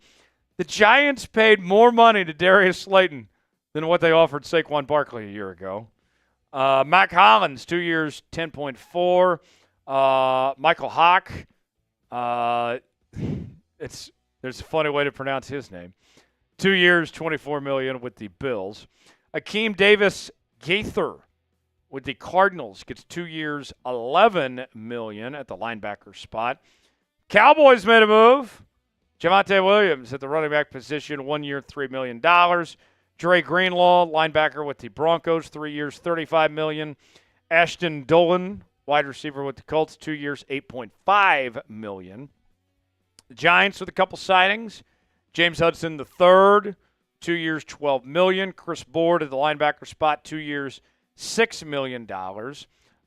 The Giants paid more money to Darius Slayton than what they offered Saquon Barkley a year ago. Mac Hollins, 2 years, $10.4. Michael Hawk, there's a funny way to pronounce his name. 2 years, $24 million with the Bills. Akeem Davis Gaither with the Cardinals gets 2 years, $11 million at the linebacker spot. Cowboys made a move. Javonte Williams at the running back position, 1 year, $3 million. Dre Greenlaw, linebacker with the Broncos, 3 years, $35 million. Ashton Dolan, wide receiver with the Colts, 2 years, $8.5 million. The Giants with a couple signings. James Hudson III, 2 years, $12 million. Chris Board at the linebacker spot, 2 years, $6 million.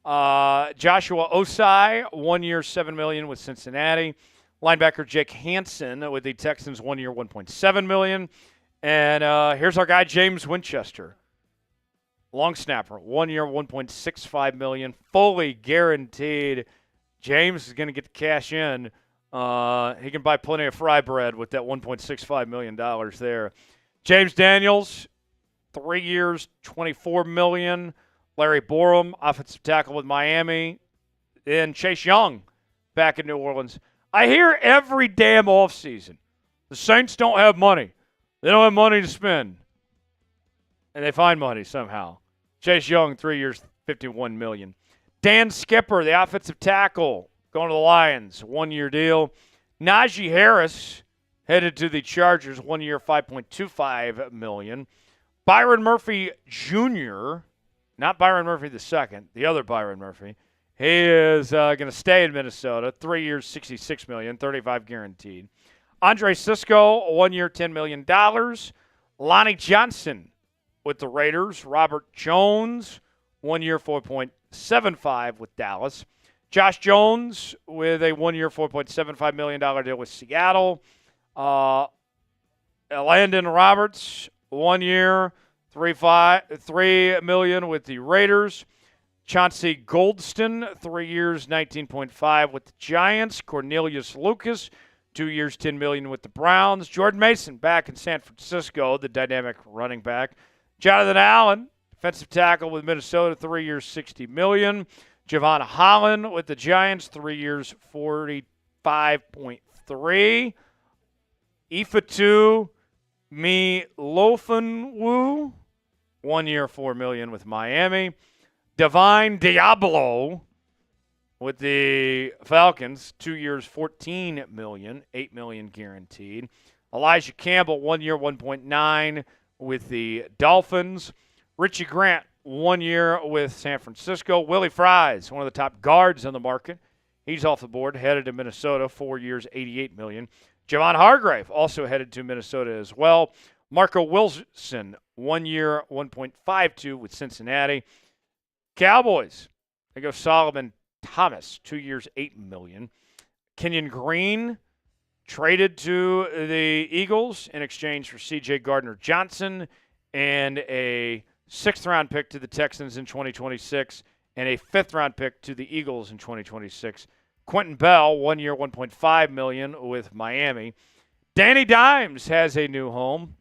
Joshua Osai, 1 year, $7 million with Cincinnati. Linebacker Jake Hansen with the Texans, 1 year, $1.7 million. And here's our guy James Winchester, long snapper, 1 year, $1.65 million, fully guaranteed. James is going to get the cash in. He can buy plenty of fry bread with that $1.65 million there. James Daniels, 3 years, $24 million. Larry Borum, offensive tackle with Miami. And Chase Young back in New Orleans. I hear every damn offseason, the Saints don't have money. They don't have money to spend. And they find money somehow. Chase Young, 3 years, $51 million. Dan Skipper, the offensive tackle, going to the Lions, 1 year deal. Najee Harris headed to the Chargers, 1 year, $5.25 million. Byron Murphy Jr., not Byron Murphy II, the other Byron Murphy. He is going to stay in Minnesota, 3 years, $66 million, $35 guaranteed. Andre Sisco, 1 year, $10 million. Lonnie Johnson with the Raiders. Robert Jones, 1 year, $4.75 with Dallas. Josh Jones with a 1 year, $4.75 million deal with Seattle. Landon Roberts, 1 year, $3 million with the Raiders. Chauncey Goldston, 3 years, $19.5 with the Giants. Cornelius Lucas, 2 years, $10 million with the Browns. Jordan Mason back in San Francisco, the dynamic running back. Jonathan Allen, defensive tackle with Minnesota, 3 years, $60 million. Javon Holland with the Giants, 3 years, $45.3. Ifeatu Melifonwu, 1 year, $4 million with Miami. Divine Diablo with the Falcons, 2 years, $14 million, $8 million guaranteed. Elijah Campbell, 1 year, $1.9 with the Dolphins. Richie Grant, 1 year with San Francisco. Willie Fries, one of the top guards on the market. He's off the board, headed to Minnesota, 4 years, $88 million. Javon Hargrave also headed to Minnesota as well. Marco Wilson, 1 year, $1.52 with Cincinnati. Cowboys, they go Solomon Thomas, 2 years, $8 million. Kenyon Green traded to the Eagles in exchange for C.J. Gardner-Johnson and a sixth-round pick to the Texans in 2026 and a fifth-round pick to the Eagles in 2026. Quentin Bell, 1 year, $1.5 million with Miami. Danny Dimes has a new home.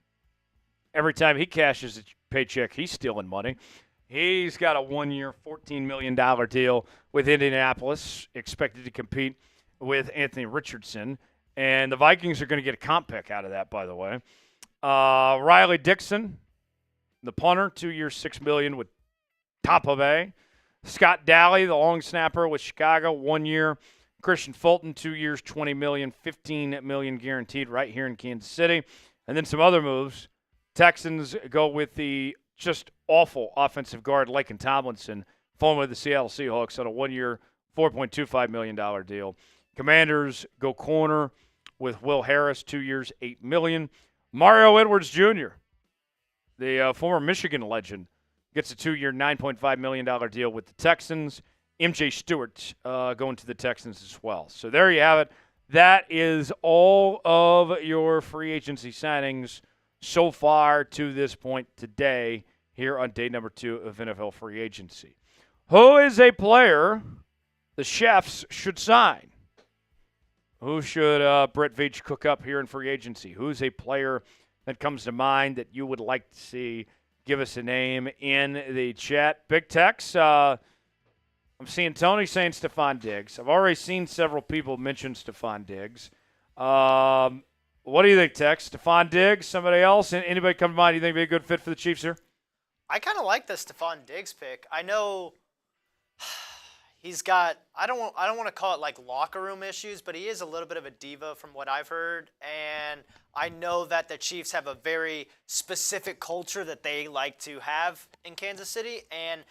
Every time he cashes a paycheck, he's stealing money. He's got a 1 year, $14 million deal with Indianapolis, expected to compete with Anthony Richardson. And the Vikings are going to get a comp pick out of that, by the way. Riley Dixon, the punter, 2 years, $6 million with Tampa Bay. Scott Daly, the long snapper with Chicago, 1 year. Christian Fulton, 2 years, $20 million, $15 million guaranteed right here in Kansas City. And then some other moves. Texans go with the just awful offensive guard Laken Tomlinson, former of the Seattle Seahawks, on a 1 year, $4.25 million deal. Commanders go corner with Will Harris, 2 years, $8 million. Mario Edwards Jr., the former Michigan legend, gets a 2 year, $9.5 million deal with the Texans. MJ Stewart going to the Texans as well. So there you have it. That is all of your free agency signings so far to this point today here on day number 2 of NFL free agency. Who is a player the Chefs should sign? Who should Brett Veach cook up here in free agency? Who's a player that comes to mind that you would like to see? Give us a name in the chat. Big Tex, I'm seeing Tony saying Stephon Diggs. I've already seen several people mention Stephon Diggs. What do you think, Tex? Stephon Diggs, somebody else? Anybody come to mind you think would be a good fit for the Chiefs here? I kind of like the Stephon Diggs pick. I know he's got, I don't want to call it like locker room issues, but he is a little bit of a diva from what I've heard. And I know that the Chiefs have a very specific culture that they like to have in Kansas City. And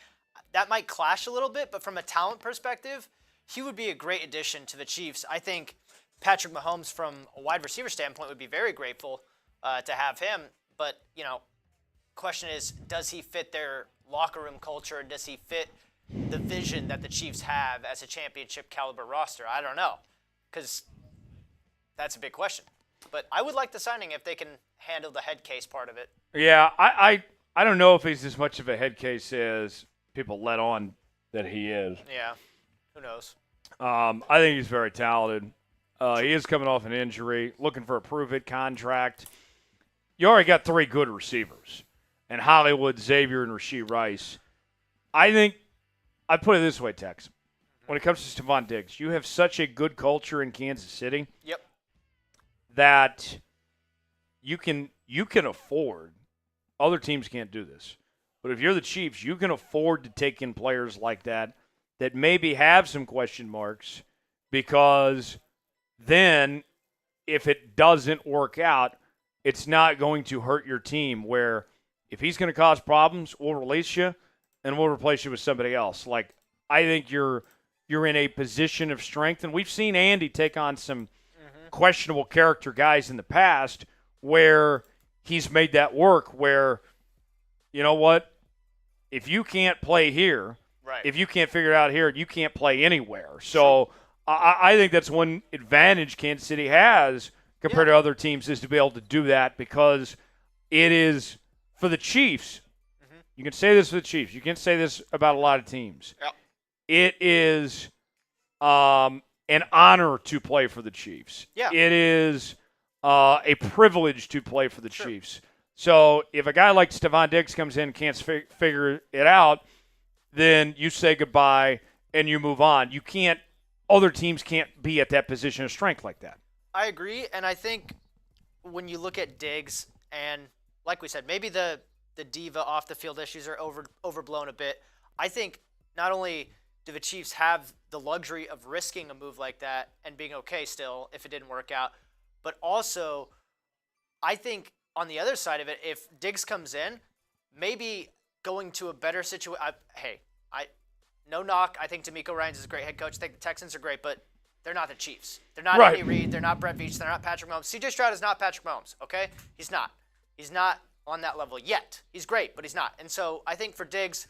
that might clash a little bit, but from a talent perspective, he would be a great addition to the Chiefs. I think Patrick Mahomes, from a wide receiver standpoint, would be very grateful to have him. But, question is, does he fit their locker room culture? Does he fit the vision that the Chiefs have as a championship caliber roster? I don't know, because that's a big question. But I would like the signing if they can handle the head case part of it. Yeah, I don't know if he's as much of a head case as people let on that he is. Yeah, who knows? I think he's very talented. He is coming off an injury, looking for a prove-it contract. You already got 3 good receivers, and Hollywood, Xavier, and Rashee Rice. I think I'd put it this way, Tex. When it comes to Stephon Diggs, you have such a good culture in Kansas City. Yep. That you can afford. Other teams can't do this. But if you're the Chiefs, you can afford to take in players like that maybe have some question marks, because then if it doesn't work out, it's not going to hurt your team, where if he's going to cause problems, we'll release you and we'll replace you with somebody else. Like, I think you're in a position of strength, and we've seen Andy take on some questionable character guys in the past where he's made that work, where, you know what, if you can't play here, right, if you can't figure it out here, you can't play anywhere. So I think that's one advantage Kansas City has compared to other teams, is to be able to do that, because it is for the Chiefs. You can say this for the Chiefs. You can't say this about a lot of teams. Yep. It is an honor to play for the Chiefs. Yeah. It is a privilege to play for the Chiefs. So if a guy like Stephon Diggs comes in and can't figure it out, then you say goodbye and you move on. You can't – other teams can't be at that position of strength like that. I agree, and I think when you look at Diggs, and like we said, maybe the diva off-the-field issues are overblown a bit. I think not only – do the Chiefs have the luxury of risking a move like that and being okay still if it didn't work out? But also, I think on the other side of it, if Diggs comes in, maybe going to a better situation. No knock. I think D'Amico Ryans is a great head coach. I think the Texans are great, but they're not the Chiefs. They're not Andy Reid. They're not Brett Veach. They're not Patrick Mahomes. C.J. Stroud is not Patrick Mahomes, okay? He's not. He's not on that level yet. He's great, but he's not. And so I think for Diggs,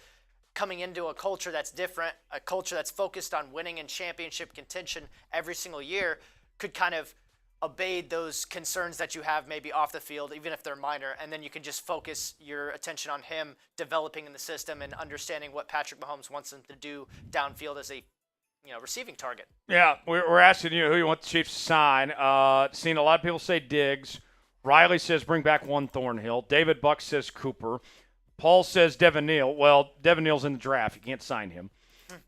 coming into a culture that's different, a culture that's focused on winning and championship contention every single year, could kind of abate those concerns that you have maybe off the field, even if they're minor, and then you can just focus your attention on him developing in the system and understanding what Patrick Mahomes wants him to do downfield as a receiving target. Yeah, we're asking you who you want the Chiefs to sign. Seen a lot of people say Diggs. Riley says bring back one Thornhill. David Buck says Cooper. Paul says Devin Neal. Well, Devin Neal's in the draft. You can't sign him.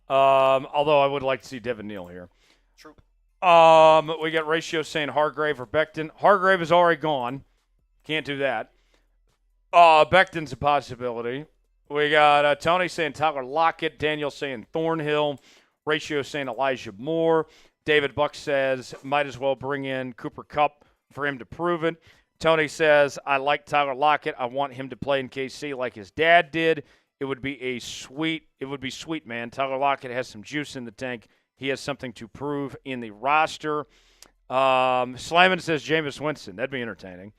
Although I would like to see Devin Neal here. True. We got Ratio saying Hargrave or Becton. Hargrave is already gone. Can't do that. Becton's a possibility. We got Tony saying Tyler Lockett. Daniel saying Thornhill. Ratio saying Elijah Moore. David Buck says might as well bring in Cooper Kupp for him to prove it. Tony says, I like Tyler Lockett. I want him to play in KC like his dad did. It would be sweet, man. Tyler Lockett has some juice in the tank. He has something to prove in the roster. Slammin says Jameis Winston. That'd be entertaining.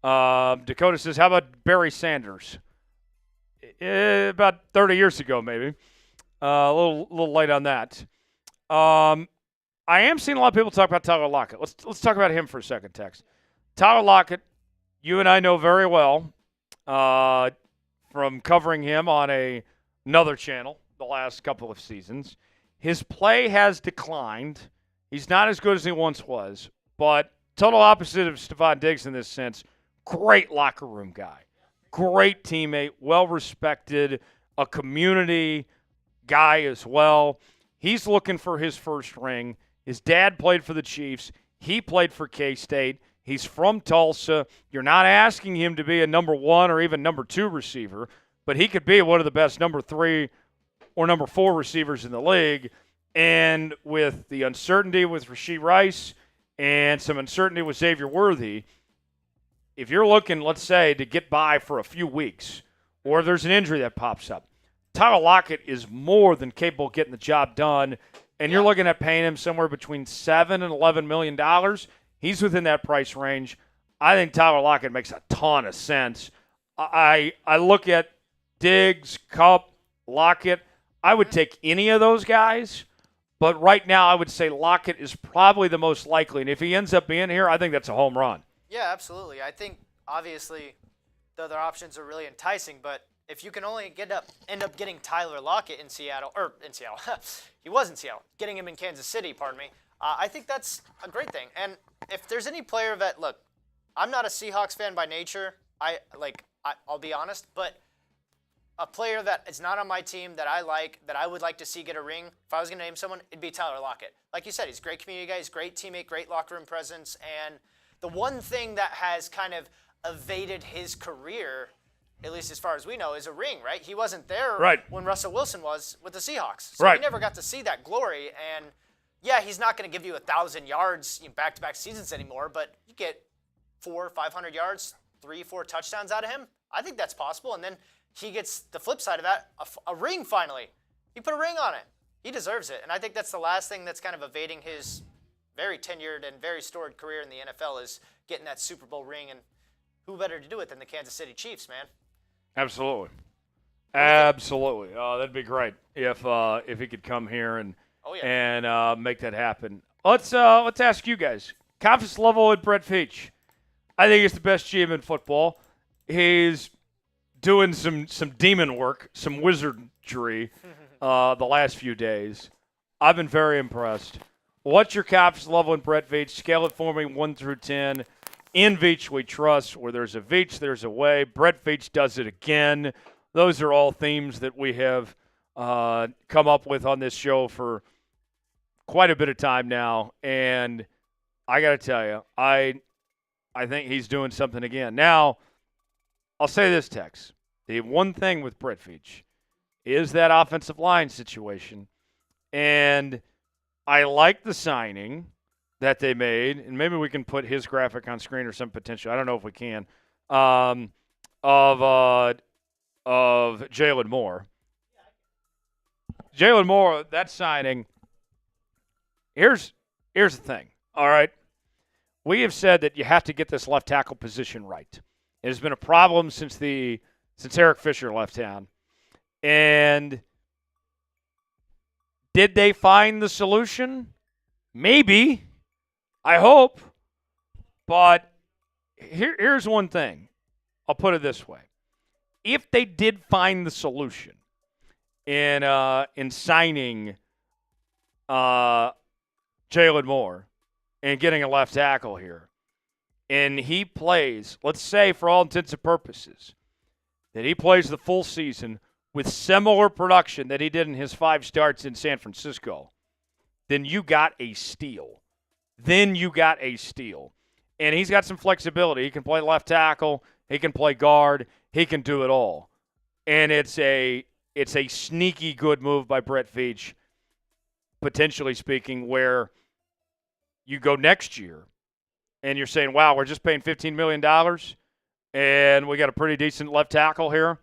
Dakota says, how about Barry Sanders? About 30 years ago, maybe. A little late on that. I am seeing a lot of people talk about Tyler Lockett. Let's talk about him for a second, Tex. Tyler Lockett, you and I know very well from covering him on another channel the last couple of seasons. His play has declined. He's not as good as he once was, but total opposite of Stephon Diggs in this sense. Great locker room guy. Great teammate, well-respected, a community guy as well. He's looking for his first ring. His dad played for the Chiefs. He played for K-State. He's from Tulsa. You're not asking him to be a number 1 or even number 2 receiver, but he could be one of the best number 3 or number 4 receivers in the league. And with the uncertainty with Rashee Rice and some uncertainty with Xavier Worthy, if you're looking, let's say, to get by for a few weeks, or there's an injury that pops up, Tyler Lockett is more than capable of getting the job done. And you're looking at paying him somewhere between $7 and $11 million. He's within that price range. I think Tyler Lockett makes a ton of sense. I look at Diggs, Kupp, Lockett. I would take any of those guys. But right now, I would say Lockett is probably the most likely. And if he ends up being here, I think that's a home run. Yeah, absolutely. I think, obviously, the other options are really enticing. But if you can only end up getting Tyler Lockett in Seattle, he was in Seattle, getting him in Kansas City, pardon me, I think that's a great thing. And if there's any player that, look, I'm not a Seahawks fan by nature. I'll be honest, but a player that is not on my team that I would like to see get a ring, if I was going to name someone, it'd be Tyler Lockett. Like you said, he's a great community guy, he's a great teammate, great locker room presence, and the one thing that has kind of evaded his career, at least as far as we know, is a ring, right? He wasn't there when Russell Wilson was with the Seahawks. So he never got to see that glory, and yeah, he's not going to give you 1,000 yards back-to-back seasons anymore, but you get 400 or 500 yards, 3-4 touchdowns out of him. I think that's possible, and then he gets the flip side of that, a ring finally. He put a ring on it. He deserves it. And I think that's the last thing that's kind of evading his very tenured and very storied career in the NFL is getting that Super Bowl ring. And who better to do it than the Kansas City Chiefs, man? Absolutely. Absolutely. Oh, that'd be great if he could come here and make that happen. Let's ask you guys. Confidence level with Brett Veach. I think he's the best GM in football. He's doing some demon work, some wizardry the last few days. I've been very impressed. What's your confidence level in Brett Veach? Scale it for me, 1 through 10. In Veach we trust. Where there's a Veach, there's a way. Brett Veach does it again. Those are all themes that we have come up with on this show for quite a bit of time now. And I got to tell you, I think he's doing something again. Now, I'll say this, Tex. The one thing with Brett Veach is that offensive line situation. And I like the signing that they made, and maybe we can put his graphic on screen or some potential. I don't know if we can, of Jaylon Moore. Jaylon Moore, that signing, here's the thing, all right? We have said that you have to get this left tackle position right. It has been a problem since Eric Fisher left town. And did they find the solution? Maybe. I hope. But here's one thing. I'll put it this way. If they did find the solution in signing Jaylon Moore and getting a left tackle here, and he plays, let's say for all intents and purposes, that he plays the full season with similar production that he did in his 5 starts in San Francisco, then you got a steal. And he's got some flexibility. He can play left tackle. He can play guard. He can do it all. And it's a sneaky good move by Brett Veach, potentially speaking, where you go next year and you're saying, wow, we're just paying $15 million and we got a pretty decent left tackle here.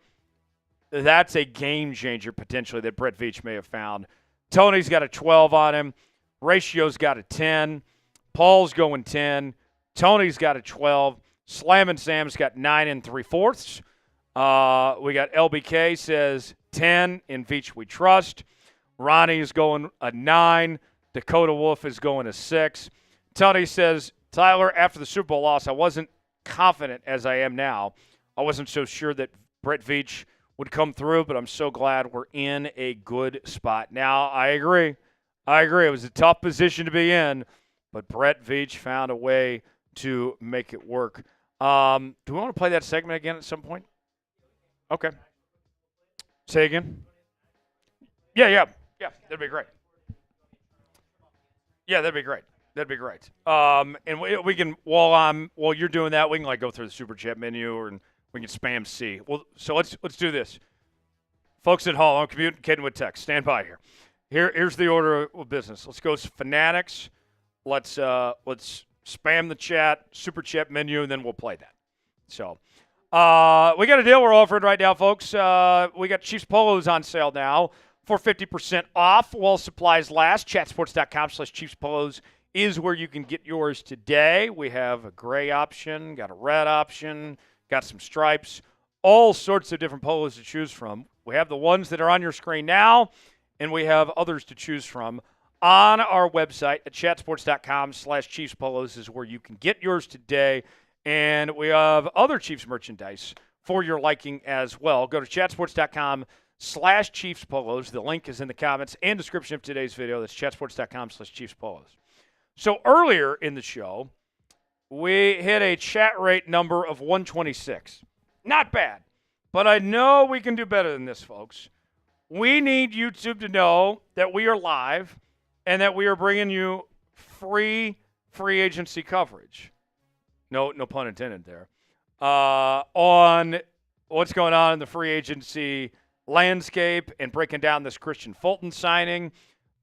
That's a game changer potentially that Brett Veach may have found. Tony's got a 12 on him. Ratio's got a 10. Paul's going 10. Tony's got a 12. Slam and Sam's got 9 3/4. We got LBK says 10. In Veach we trust. Ronnie's going a 9. Dakota Wolf is going a 6. Tony says, Tyler, after the Super Bowl loss, I wasn't confident as I am now. I wasn't so sure that Brett Veach would come through, but I'm so glad we're in a good spot. Now, I agree. It was a tough position to be in, but Brett Veach found a way to make it work. Do we want to play that segment again at some point? Okay. Say again? Yeah, that'd be great. Yeah, that'd be great. And we can, while you're doing that, we can go through the Super Chat menu and we can spam C. Well, so let's do this. Folks at home, I'm communicating with text. Stand by here. Here's the order of business. Let's go Fanatics. Let's spam the chat, Super Chat menu, and then we'll play that. So we got a deal we're offering right now, folks. We got Chiefs Polos on sale now for 50% off while supplies last. Chatsports.com/Chiefs Polos is where you can get yours today. We have a gray option, got a red option, got some stripes, all sorts of different polos to choose from. We have the ones that are on your screen now, and we have others to choose from on our website at chatsports.com/Chiefs Polos is where you can get yours today. And we have other Chiefs merchandise for your liking as well. Go to chatsports.com/Chiefs Polos. The link is in the comments and description of today's video. That's chatsports.com/Chiefs Polos. So earlier in the show, we hit a chat rate number of 126. Not bad, but I know we can do better than this, folks. We need YouTube to know that we are live and that we are bringing you free agency coverage. No pun intended there. On what's going on in the free agency landscape and breaking down this Christian Fulton signing.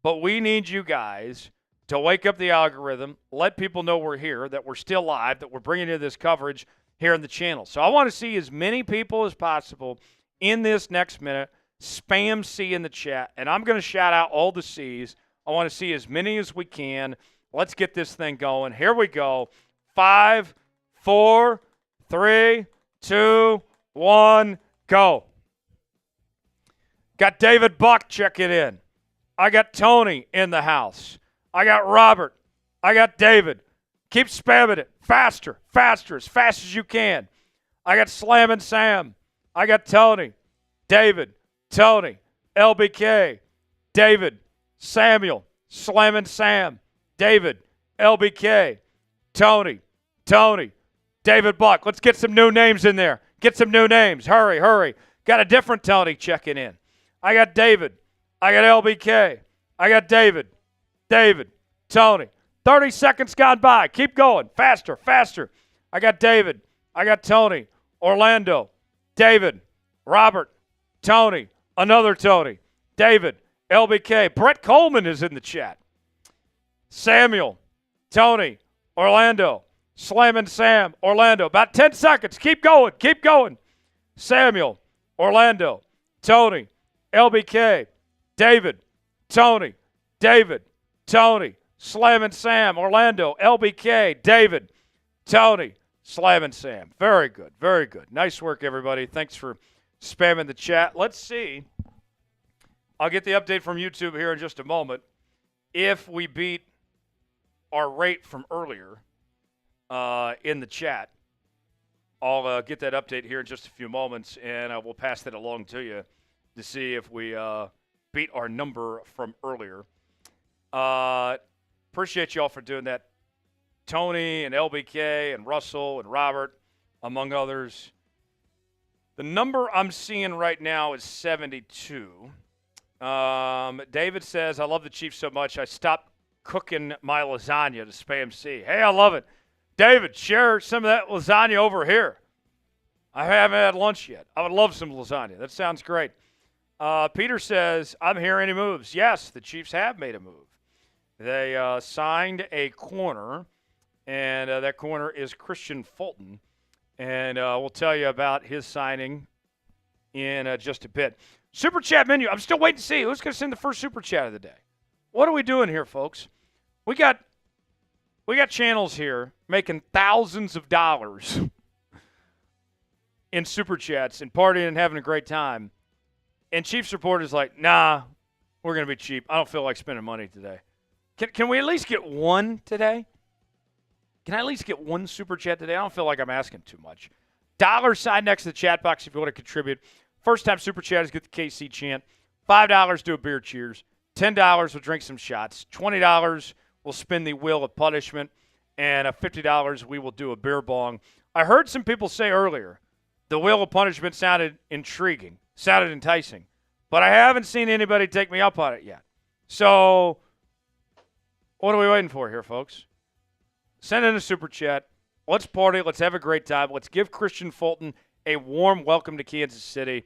But we need you guys to wake up the algorithm, let people know we're here, that we're still live, that we're bringing you this coverage here in the channel. So I want to see as many people as possible in this next minute. Spam C in the chat, and I'm going to shout out all the C's. I want to see as many as we can. Let's get this thing going. Here we go. 5, 4, 3, 2, 1, go. Got David Buck checking in. I got Tony in the house. I got Robert. I got David. Keep spamming it. Faster, as fast as you can. I got Slammin' Sam. I got Tony, David, Tony, LBK, David, Samuel, Slammin' Sam, David, LBK, Tony, David Buck. Let's get some new names in there. Get some new names. Hurry. Got a different Tony checking in. I got David. I got LBK. I got David, Tony. 30 seconds gone by. Keep going. Faster. I got David. I got Tony, Orlando, David, Robert, Tony, another Tony, David, LBK. Brett Coleman is in the chat. Samuel, Tony, Orlando, Slammin' Sam, Orlando. About 10 seconds. Keep going. Samuel, Orlando, Tony, LBK, David, Tony, Slammin' Sam, Orlando, LBK, David, Tony, Slammin' Sam. Very good. Nice work, everybody. Thanks for spamming the chat. Let's see. I'll get the update from YouTube here in just a moment. If we beat our rate from earlier in the chat, I'll get that update here in just a few moments, and we'll pass that along to you to see if we beat our number from earlier. Appreciate y'all for doing that. Tony and LBK and Russell and Robert, among others. The number I'm seeing right now is 72. David says, I love the Chiefs so much, I stopped cooking my lasagna to spam C. Hey, I love it. David, share some of that lasagna over here. I haven't had lunch yet. I would love some lasagna. That sounds great. Peter says, I'm hearing any moves. Yes, the Chiefs have made a move. They signed a corner, and that corner is Christian Fulton. And we'll tell you about his signing in just a bit. Super Chat menu. I'm still waiting to see who's going to send the first Super Chat of the day. What are we doing here, folks? We got channels here making thousands of dollars in Super Chats and partying and having a great time. And Chiefs Report is like, nah, we're going to be cheap. I don't feel like spending money today. Can we at least get one today? Can I at least get one Super Chat today? I don't feel like I'm asking too much. $sign next to the chat box if you want to contribute. First time Super Chatters get the KC chant. $5 do a beer cheers. $10 will drink some shots. $20 will spin the wheel of punishment. And $50 we will do a beer bong. I heard some people say earlier the wheel of punishment sounded intriguing, sounded enticing. But I haven't seen anybody take me up on it yet. So what are we waiting for here, folks? Send in a Super Chat. Let's party. Let's have a great time. Let's give Christian Fulton a warm welcome to Kansas City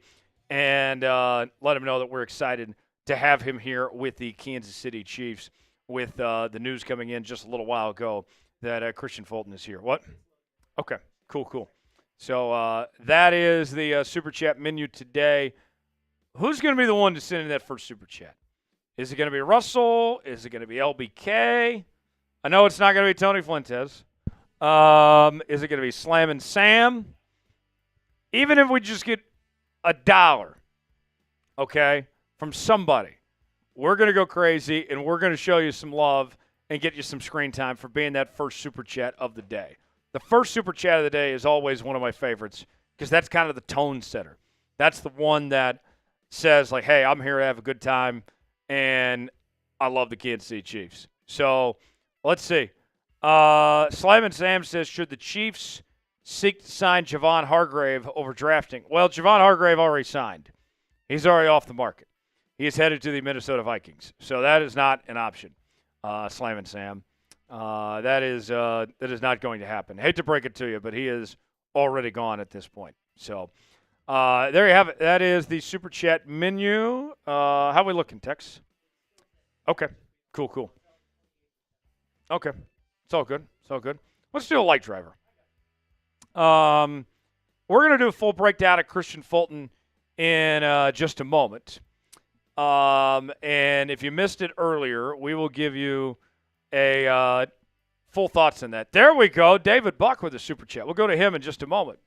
and let him know that we're excited to have him here with the Kansas City Chiefs with the news coming in just a little while ago that Christian Fulton is here. What? Okay, cool. So that is the Super Chat menu today. Who's going to be the one to send in that first Super Chat? Is it going to be Russell? Is it going to be LBK? I know it's not going to be Tony Fuentes. Is it going to be Slammin' Sam? Even if we just get $1, okay, from somebody. We're going to go crazy, and we're going to show you some love and get you some screen time for being that first Super Chat of the day. The first Super Chat of the day is always one of my favorites because that's kind of the tone setter. That's the one that says, like, hey, I'm here to have a good time, and I love the Kansas City Chiefs. So let's see. Slam and Sam says, should the Chiefs seek to sign Javon Hargrave over drafting? Well, Javon Hargrave already signed. He's already off the market. He is headed to the Minnesota Vikings. So that is not an option, Slam and Sam. That is not going to happen. Hate to break it to you, but he is already gone at this point. So there you have it. That is the Super Chat menu. How are we looking, Tex? Okay. Cool. Okay. It's all good. Let's do a light driver. We're going to do a full breakdown of Christian Fulton in just a moment. And if you missed it earlier, we will give you a full thoughts on that. There we go. David Buck with a Super Chat. We'll go to him in just a moment.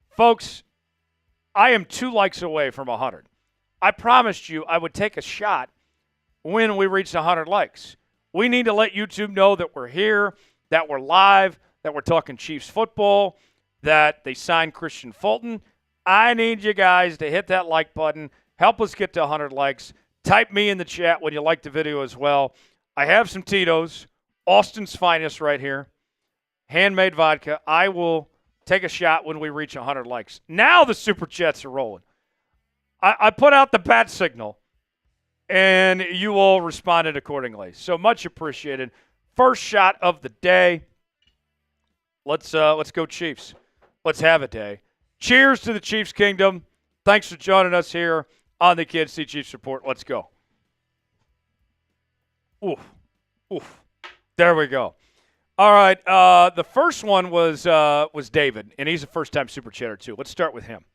Folks, I am 2 likes away from 100. I promised you I would take a shot when we reached 100 likes. We need to let YouTube know that we're here, that we're live, that we're talking Chiefs football, that they signed Christian Fulton. I need you guys to hit that like button. Help us get to 100 likes. Type me in the chat when you like the video as well. I have some Tito's, Austin's Finest right here, handmade vodka. I will take a shot when we reach 100 likes. Now the Super Chats are rolling. I put out the bat signal, and you all responded accordingly. So much appreciated. First shot of the day. Let's go Chiefs. Let's have a day. Cheers to the Chiefs Kingdom. Thanks for joining us here on the Kansas City Chiefs Report. Let's go. Oof. There we go. All right. The first one was David, and he's a first-time Super Chatter too. Let's start with him.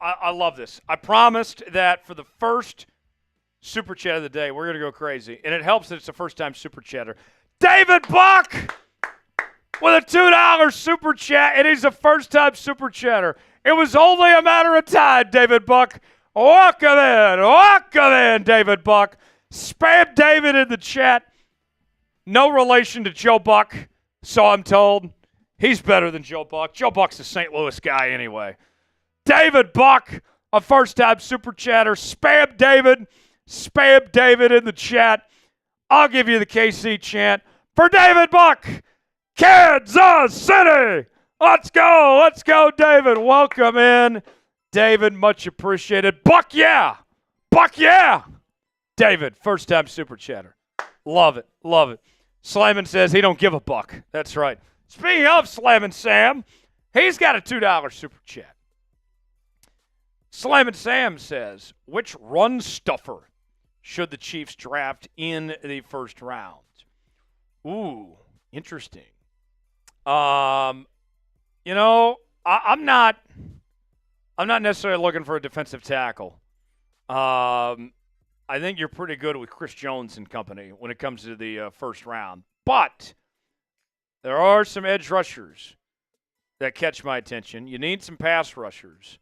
I love this. I promised that for the first Super Chat of the day, we're going to go crazy, and it helps that it's a first-time Super Chatter. David Buck with a $2 Super Chat, and he's a first-time Super Chatter. It was only a matter of time, David Buck. Welcome in, David Buck. Spam David in the chat. No relation to Joe Buck, so I'm told. He's better than Joe Buck. Joe Buck's a St. Louis guy anyway. David Buck, a first-time Super Chatter. Spam David in the chat. I'll give you the KC chant for David Buck. Kansas City. Let's go, David. Welcome in, David. Much appreciated. Buck, yeah. David, first-time Super Chatter. Love it. Slammin says he don't give a buck. That's right. Speaking of Slammin Sam, he's got a $2 Super Chat. Slammin Sam says, which run stuffer should the Chiefs draft in the first round? Ooh, interesting. I'm not necessarily looking for a defensive tackle. I think you're pretty good with Chris Jones and company when it comes to the first round. But there are some edge rushers that catch my attention. You need some pass rushers.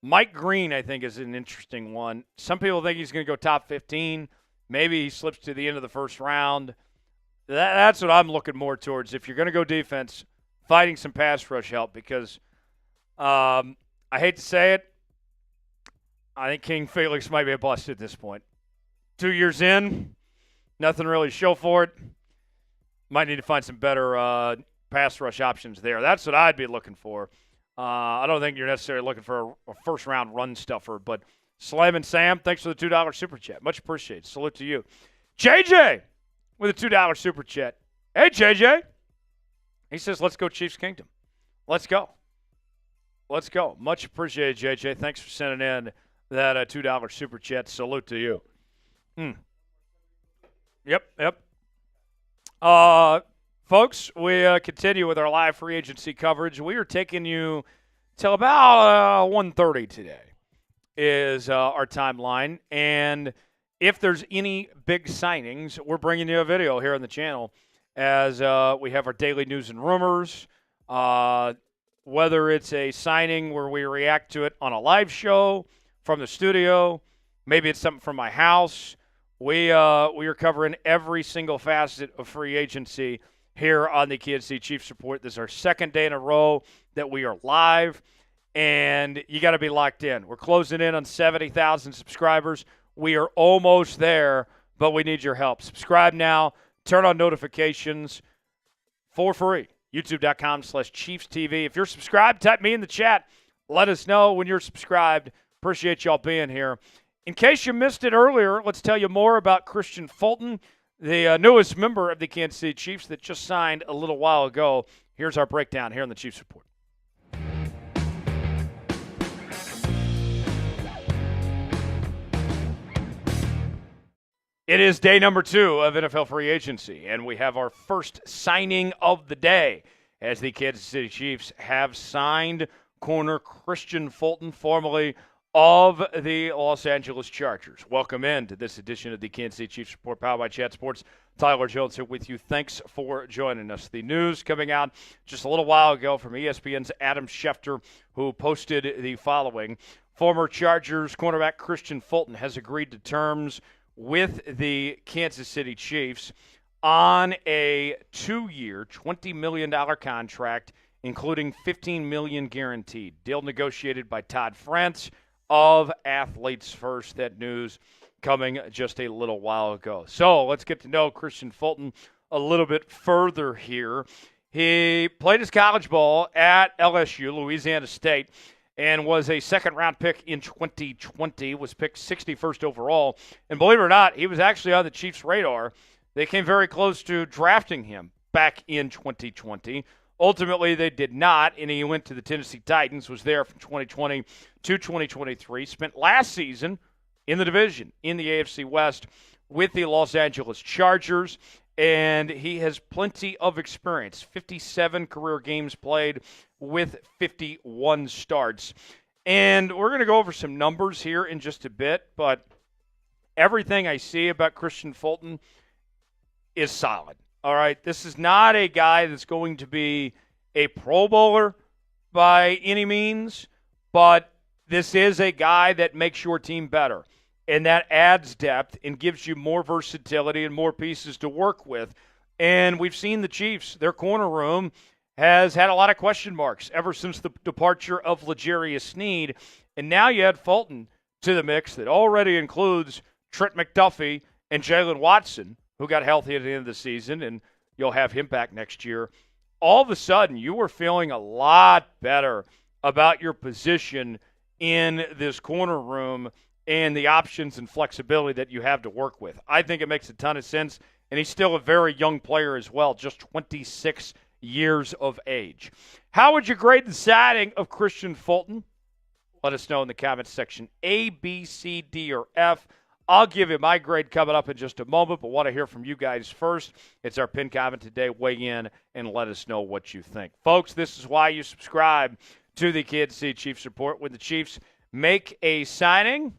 Mike Green, I think, is an interesting one. Some people think he's going to go top 15. Maybe he slips to the end of the first round. That's what I'm looking more towards. If you're going to go defense, fighting some pass rush help because I hate to say it, I think King Felix might be a bust at this point. 2 years in, nothing really to show for it. Might need to find some better pass rush options there. That's what I'd be looking for. I don't think you're necessarily looking for a first-round run stuffer, but Slam and Sam, thanks for the $2 Super Chat. Much appreciated. Salute to you. JJ with a $2 Super Chat. Hey, JJ. He says, let's go Chiefs Kingdom. Let's go. Much appreciated, JJ. Thanks for sending in that $2 Super Chat. Salute to you. Yep. Folks, we continue with our live free agency coverage. We are taking you till about 1:30 today is our timeline. And if there's any big signings, we're bringing you a video here on the channel as we have our daily news and rumors. whether it's a signing where we react to it on a live show from the studio, maybe it's something from my house. We are covering every single facet of free agency here on the Kansas City Chiefs Report. This is our second day in a row that we are live, and you got to be locked in. We're closing in on 70,000 subscribers. We are almost there, but we need your help. Subscribe now. Turn on notifications for free. YouTube.com/ChiefsTV. If you're subscribed, type me in the chat. Let us know when you're subscribed. Appreciate y'all being here. In case you missed it earlier, let's tell you more about Christian Fulton, the newest member of the Kansas City Chiefs that just signed a little while ago. Here's our breakdown here on the Chiefs Report. It is day number 2 of NFL free agency, and we have our first signing of the day as the Kansas City Chiefs have signed corner Christian Fulton, formerly of the Los Angeles Chargers. Welcome in to this edition of the Kansas City Chiefs Report, powered by Chat Sports. Tyler Jones here with you. Thanks for joining us. The news coming out just a little while ago from ESPN's Adam Schefter, who posted the following. Former Chargers cornerback Christian Fulton has agreed to terms with the Kansas City Chiefs on a 2-year, $20 million contract, including $15 million guaranteed. Deal negotiated by Todd France of Athletes First. That news coming just a little while ago. So let's get to know Christian Fulton a little bit further here. He played his college ball at LSU, Louisiana State, and was a second-round pick in 2020, was picked 61st overall. And believe it or not, he was actually on the Chiefs' radar. They came very close to drafting him back in 2020. Ultimately, they did not, and he went to the Tennessee Titans, was there from 2020 to 2023, spent last season in the division, in the AFC West, with the Los Angeles Chargers, and he has plenty of experience, 57 career games played with 51 starts. And we're going to go over some numbers here in just a bit, but everything I see about Christian Fulton is solid. All right, this is not a guy that's going to be a Pro Bowler by any means, but this is a guy that makes your team better. And that adds depth and gives you more versatility and more pieces to work with. And we've seen the Chiefs, their corner room has had a lot of question marks ever since the departure of L'Jarius Sneed. And now you add Fulton to the mix that already includes Trent McDuffie and Jalen Watson, who got healthy at the end of the season, and you'll have him back next year. All of a sudden, you were feeling a lot better about your position in this corner room and the options and flexibility that you have to work with. I think it makes a ton of sense, and he's still a very young player as well, just 26 years of age. How would you grade the signing of Christian Fulton? Let us know in the comments section. A, B, C, D, or F. I'll give you my grade coming up in just a moment, but want to hear from you guys first. It's our pin comment today. Weigh in and let us know what you think. Folks, this is why you subscribe to the Kansas City Chiefs Report. When the Chiefs make a signing,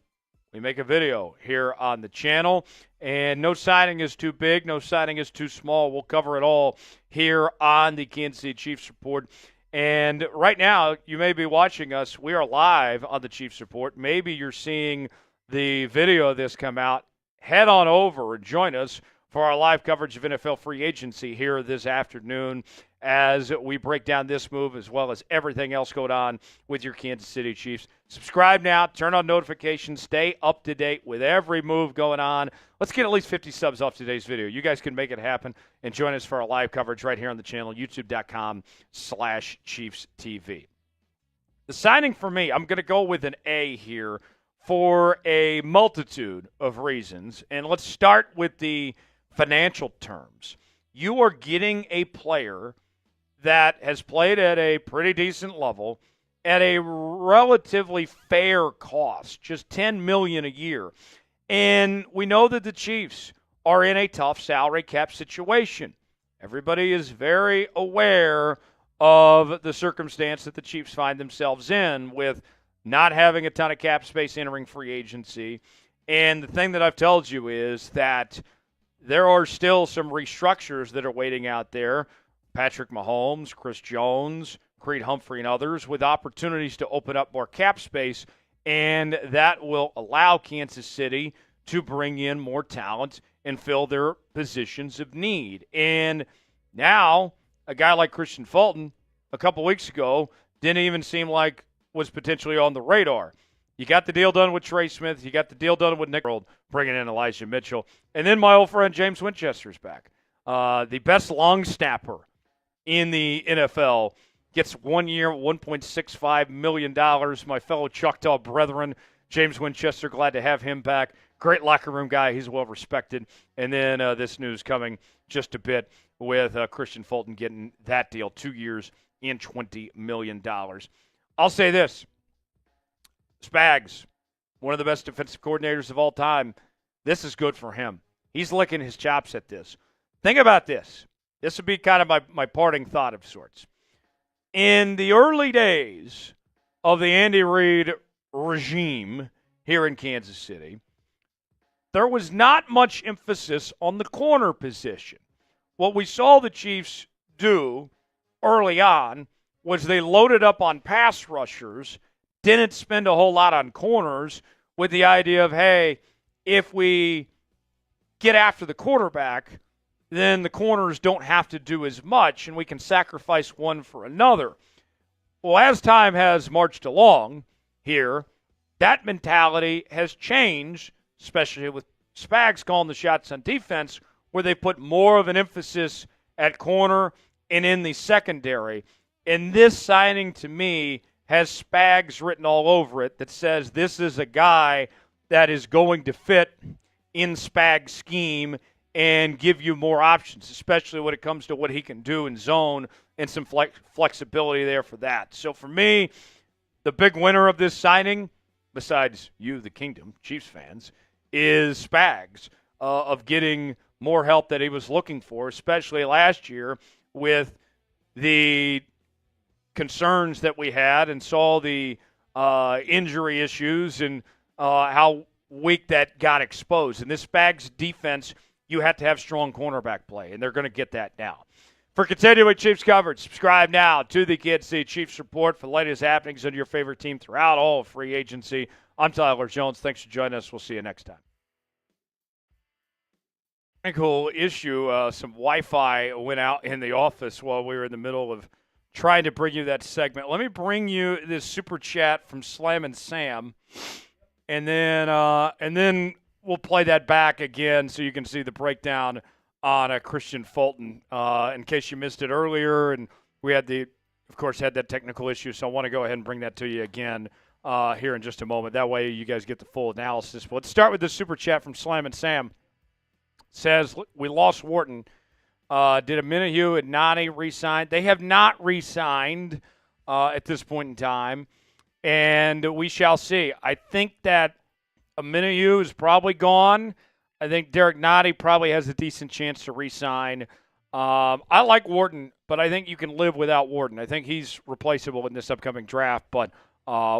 we make a video here on the channel, and no signing is too big, no signing is too small. We'll cover it all here on the Kansas City Chiefs Report. And right now, you may be watching us. We are live on the Chiefs Report. Maybe you're seeing the video of this come out. Head on over and join us for our live coverage of NFL free agency here this afternoon as we break down this move as well as everything else going on with your Kansas City Chiefs. Subscribe now, turn on notifications, stay up to date with every move going on. Let's get at least 50 subs off today's video. You guys can make it happen and join us for our live coverage right here on the channel, youtube.com/ChiefsTV. The signing for me, I'm going to go with an A here for a multitude of reasons. And let's start with the financial terms. You are getting a player that has played at a pretty decent level at a relatively fair cost, just $10 million a year. And we know that the Chiefs are in a tough salary cap situation. Everybody is very aware of the circumstance that the Chiefs find themselves in with not having a ton of cap space entering free agency. And the thing that I've told you is that there are still some restructures that are waiting out there. Patrick Mahomes, Chris Jones, Creed Humphrey and others, with opportunities to open up more cap space, and that will allow Kansas City to bring in more talent and fill their positions of need. And now, a guy like Christian Fulton, a couple weeks ago, didn't even seem like was potentially on the radar. You got the deal done with Trey Smith. You got the deal done with Nick Earl, bringing in Elijah Mitchell. And then my old friend James Winchester's back. The best long snapper in the NFL gets 1 year, $1.65 million. My fellow Choctaw brethren, James Winchester, glad to have him back. Great locker room guy. He's well respected. And then this news coming just a bit with Christian Fulton getting that deal, 2 years and $20 million. I'll say this. Spags, one of the best defensive coordinators of all time, this is good for him. He's licking his chops at this. Think about this. This would be kind of my parting thought of sorts. In the early days of the Andy Reid regime here in Kansas City, there was not much emphasis on the corner position. What we saw the Chiefs do early on was they loaded up on pass rushers, didn't spend a whole lot on corners, with the idea of, hey, if we get after the quarterback, then the corners don't have to do as much, and we can sacrifice one for another. Well, as time has marched along here, that mentality has changed, especially with Spags calling the shots on defense, where they put more of an emphasis at corner and in the secondary. And this signing, to me, has Spags written all over it that says this is a guy that is going to fit in Spags' scheme and give you more options, especially when it comes to what he can do in zone and some flexibility there for that. So for me, the big winner of this signing, besides you, the Kingdom, Chiefs fans, is Spags of getting more help that he was looking for, especially last year with the concerns that we had and saw the injury issues and how weak that got exposed. In this Spags defense, you have to have strong cornerback play, and they're going to get that now. For continuing Chiefs coverage, subscribe now to the Kansas City Chiefs Report for the latest happenings on your favorite team throughout all of free agency. I'm Tyler Jones. Thanks for joining us. We'll see you next time. Cool issue. Some Wi-Fi went out in the office while we were in the middle of trying to bring you that segment. Let me bring you this super chat from Slam and Sam, and then we'll play that back again so you can see the breakdown on Christian Fulton in case you missed it earlier. And we had of course, had that technical issue, so I want to go ahead and bring that to you again here in just a moment. That way you guys get the full analysis. But let's start with this super chat from Slam and Sam. Says, we lost Wharton. Did Amenahue and Nani re-sign? They have not re-signed at this point in time, and we shall see. I think that Amenahue is probably gone. I think Derek Nani probably has a decent chance to re-sign. I like Wharton, but I think you can live without Wharton. I think he's replaceable in this upcoming draft, but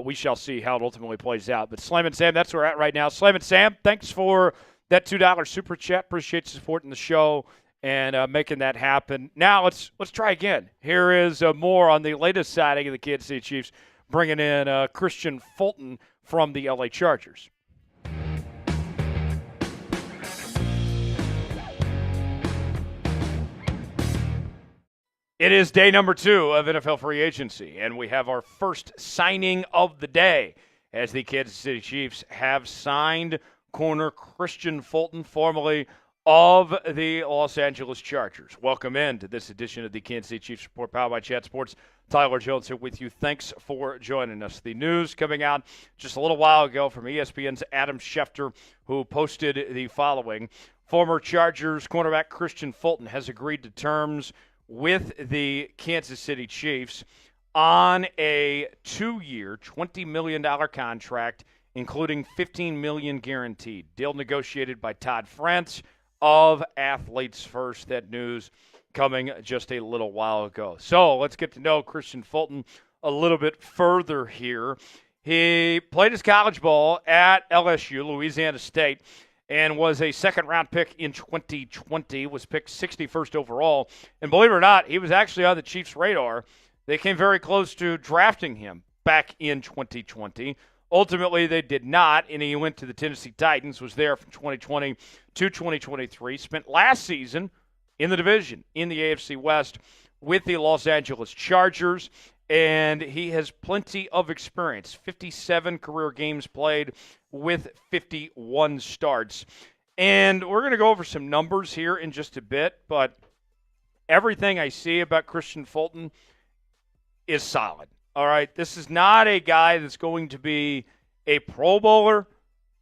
we shall see how it ultimately plays out. But Slam and Sam, that's where we're at right now. Slam and Sam, thanks for that $2 super chat. Appreciate you supporting the show and making that happen. Now let's try again. Here is more on the latest signing of the Kansas City Chiefs, bringing in Christian Fulton from the LA Chargers. It is day number 2 of NFL free agency, and we have our first signing of the day as the Kansas City Chiefs have signed corner Christian Fulton, formerly of the Los Angeles Chargers. Welcome in to this edition of the Kansas City Chiefs Report, powered by Chat Sports. Tyler Jones here with you. Thanks for joining us. The news coming out just a little while ago from ESPN's Adam Schefter, who posted the following. Former Chargers cornerback Christian Fulton has agreed to terms with the Kansas City Chiefs on a 2-year, $20 million contract, including $15 million guaranteed. Deal negotiated by Todd France of Athletes First. That news coming just a little while ago. So let's get to know Christian Fulton a little bit further here. He played his college ball at LSU, Louisiana State, and was a second-round pick in 2020, was picked 61st overall. And believe it or not, he was actually on the Chiefs' radar They came very close to drafting him back in 2020. Ultimately, they did not, and he went to the Tennessee Titans, was there from 2020 to 2023, spent last season in the division, in the AFC West, with the Los Angeles Chargers, and he has plenty of experience. 57 career games played with 51 starts. And we're going to go over some numbers here in just a bit, but everything I see about Christian Fulton is solid. All right, this is not a guy that's going to be a Pro Bowler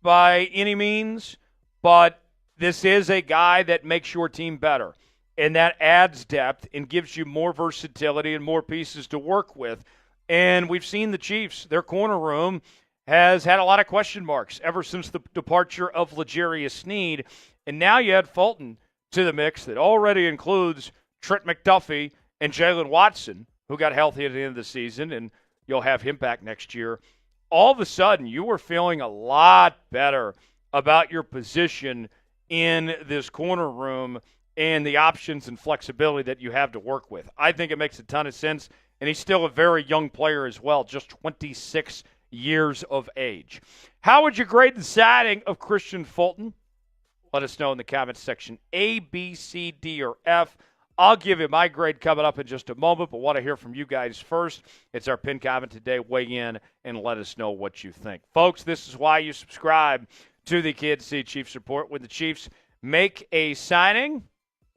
by any means, but this is a guy that makes your team better, and that adds depth and gives you more versatility and more pieces to work with. And we've seen the Chiefs, their corner room has had a lot of question marks ever since the departure of L'Jarius Sneed, and now you add Fulton to the mix that already includes Trent McDuffie and Jalen Watson, who got healthy at the end of the season, and you'll have him back next year. All of a sudden, you were feeling a lot better about your position in this corner room and the options and flexibility that you have to work with. I think it makes a ton of sense, and he's still a very young player as well, just 26 years of age. How would you grade the signing of Christian Fulton? Let us know in the comments section. A, B, C, D, or F. I'll give you my grade coming up in just a moment, but want to hear from you guys first. It's our pinned comment today. Weigh in and let us know what you think. Folks, this is why you subscribe to the Kansas City Chiefs Report. When the Chiefs make a signing,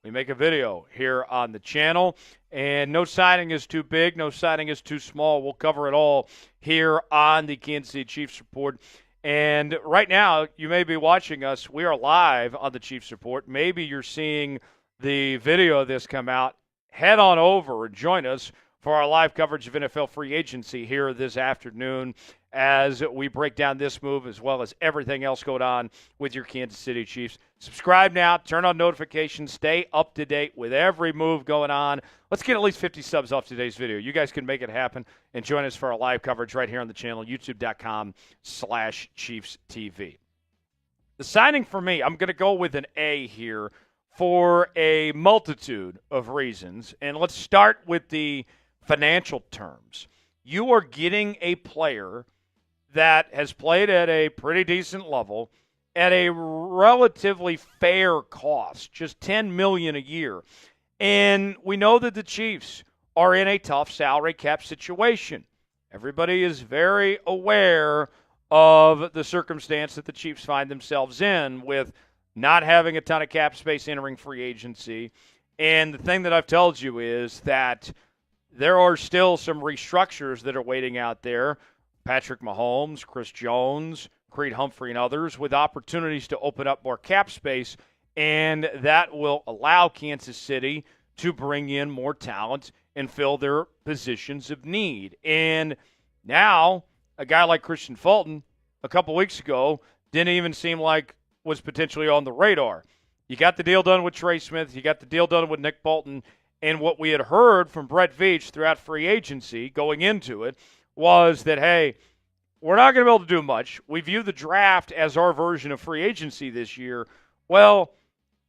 we make a video here on the channel. And no signing is too big, no signing is too small. We'll cover it all here on the Kansas City Chiefs Report. And right now, you may be watching us. We are live on the Chiefs Report. Maybe you're seeing the video of this come out. Head on over and join us for our live coverage of NFL free agency here this afternoon as we break down this move as well as everything else going on with your Kansas City Chiefs. Subscribe now, turn on notifications, stay up to date with every move going on. Let's get at least 50 subs off today's video. You guys can make it happen and join us for our live coverage right here on the channel, youtube.com/ChiefsTV. The signing for me, I'm going to go with an A here for a multitude of reasons. And let's start with the financial terms. You are getting a player that has played at a pretty decent level at a relatively fair cost, just $10 million a year. And we know that the Chiefs are in a tough salary cap situation. Everybody is very aware of the circumstance that the Chiefs find themselves in with not having a ton of cap space entering free agency. And the thing that I've told you is that there are still some restructures that are waiting out there. Patrick Mahomes, Chris Jones, Creed Humphrey, and others with opportunities to open up more cap space, and that will allow Kansas City to bring in more talent and fill their positions of need. And now a guy like Christian Fulton a couple weeks ago didn't even seem like was potentially on the radar. You got the deal done with Trey Smith. You got the deal done with Nick Bolton. And what we had heard from Brett Veach throughout free agency going into it was that, hey, we're not going to be able to do much. We view the draft as our version of free agency this year. Well,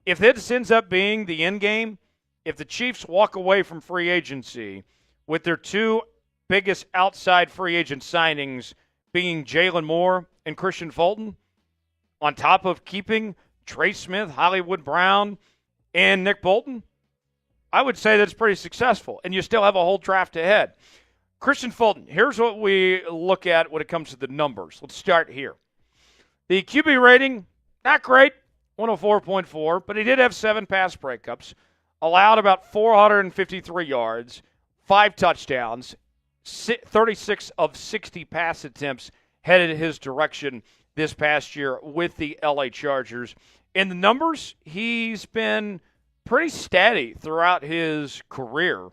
if this ends up being the end game, if the Chiefs walk away from free agency with their two biggest outside free agent signings being Jaylon Moore and Christian Fulton, on top of keeping Trey Smith, Hollywood Brown, and Nick Bolton, I would say that's pretty successful, and you still have a whole draft ahead. Christian Fulton, here's what we look at when it comes to the numbers. Let's start here. The QB rating, not great, 104.4, but he did have 7 pass breakups, allowed about 453 yards, 5 touchdowns, 36 of 60 pass attempts headed his direction this past year with the LA Chargers. In the numbers, he's been pretty steady throughout his career.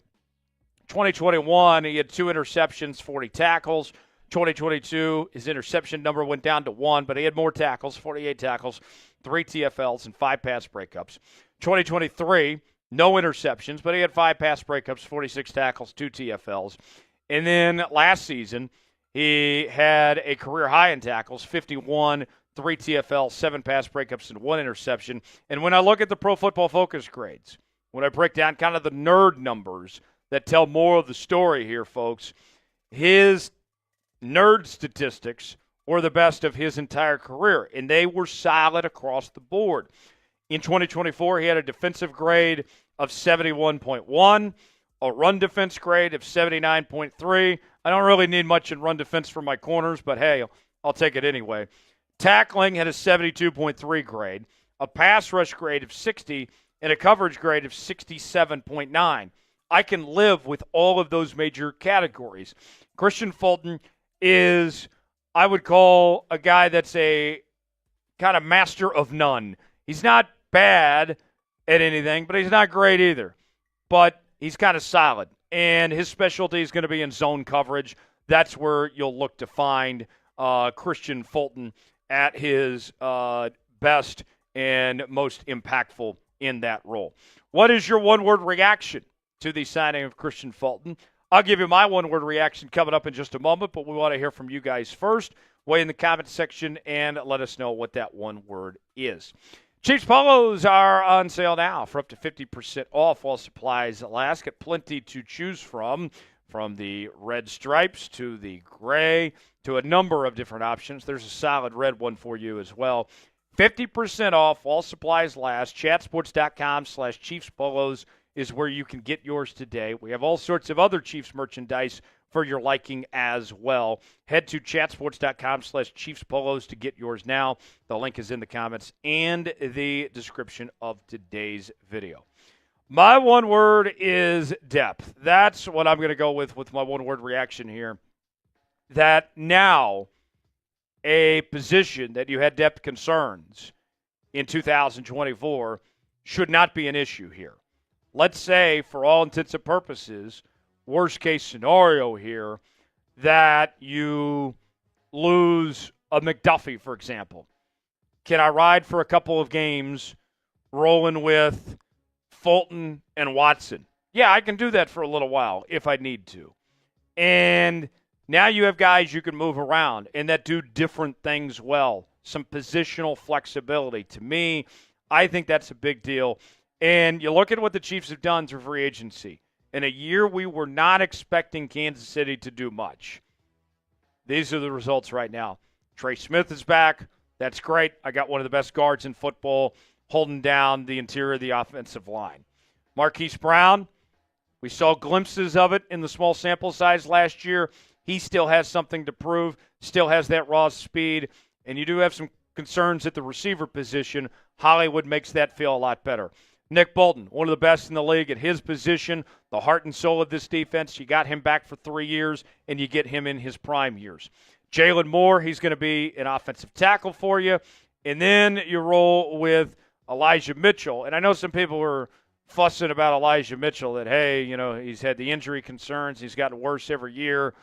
2021, he had 2 interceptions, 40 tackles. 2022, his interception number went down to 1, but he had more tackles, 48 tackles, 3 TFLs, and 5 pass breakups. 2023, no interceptions, but he had 5 pass breakups, 46 tackles, 2 TFLs. And then last season, he had a career high in tackles, 51, 3 TFL, 7 pass breakups, and 1 interception. And when I look at the Pro Football Focus grades, when I break down kind of the nerd numbers, that tell more of the story here, folks. His nerd statistics were the best of his entire career, and they were solid across the board. In 2024, he had a defensive grade of 71.1, a run defense grade of 79.3. I don't really need much in run defense for my corners, but hey, I'll take it anyway. Tackling had a 72.3 grade, a pass rush grade of 60, and a coverage grade of 67.9. I can live with all of those major categories. Christian Fulton is, I would call, a guy that's a kind of master of none. He's not bad at anything, but he's not great either. But he's kind of solid, and his specialty is going to be in zone coverage. That's where you'll look to find Christian Fulton at his best and most impactful in that role. What is your one-word reaction to the signing of Christian Fulton? I'll give you my one-word reaction coming up in just a moment, but we want to hear from you guys first. Weigh in the comment section and let us know what that one word is. Chiefs polos are on sale now for up to 50% off while supplies last. Got plenty to choose from the red stripes to the gray to a number of different options. There's a solid red one for you as well. 50% off while supplies last. Chatsports.com/Chiefs polos is where you can get yours today. We have all sorts of other Chiefs merchandise for your liking as well. Head to chatsports.com/Chiefs polos to get yours now. The link is in the comments and the description of today's video. My one word is depth. That's what I'm going to go with my one word reaction here. That now a position that you had depth concerns in 2024 should not be an issue here. Let's say, for all intents and purposes, worst case scenario here, that you lose a McDuffie, for example. Can I ride for a couple of games rolling with Fulton and Watson? Yeah, I can do that for a little while if I need to. And now you have guys you can move around and that do different things well. Some positional flexibility. To me, I think that's a big deal. And you look at what the Chiefs have done through free agency. In a year we were not expecting Kansas City to do much. These are the results right now. Trey Smith is back. That's great. I got one of the best guards in football holding down the interior of the offensive line. Marquise Brown, we saw glimpses of it in the small sample size last year. He still has something to prove, still has that raw speed, and you do have some concerns at the receiver position. Hollywood makes that feel a lot better. Nick Bolton, one of the best in the league at his position, the heart and soul of this defense. You got him back for 3 years, and you get him in his prime years. Jaylon Moore, he's going to be an offensive tackle for you. And then you roll with Elijah Mitchell. And I know some people were fussing about Elijah Mitchell that, hey, he's had the injury concerns. He's gotten worse every year.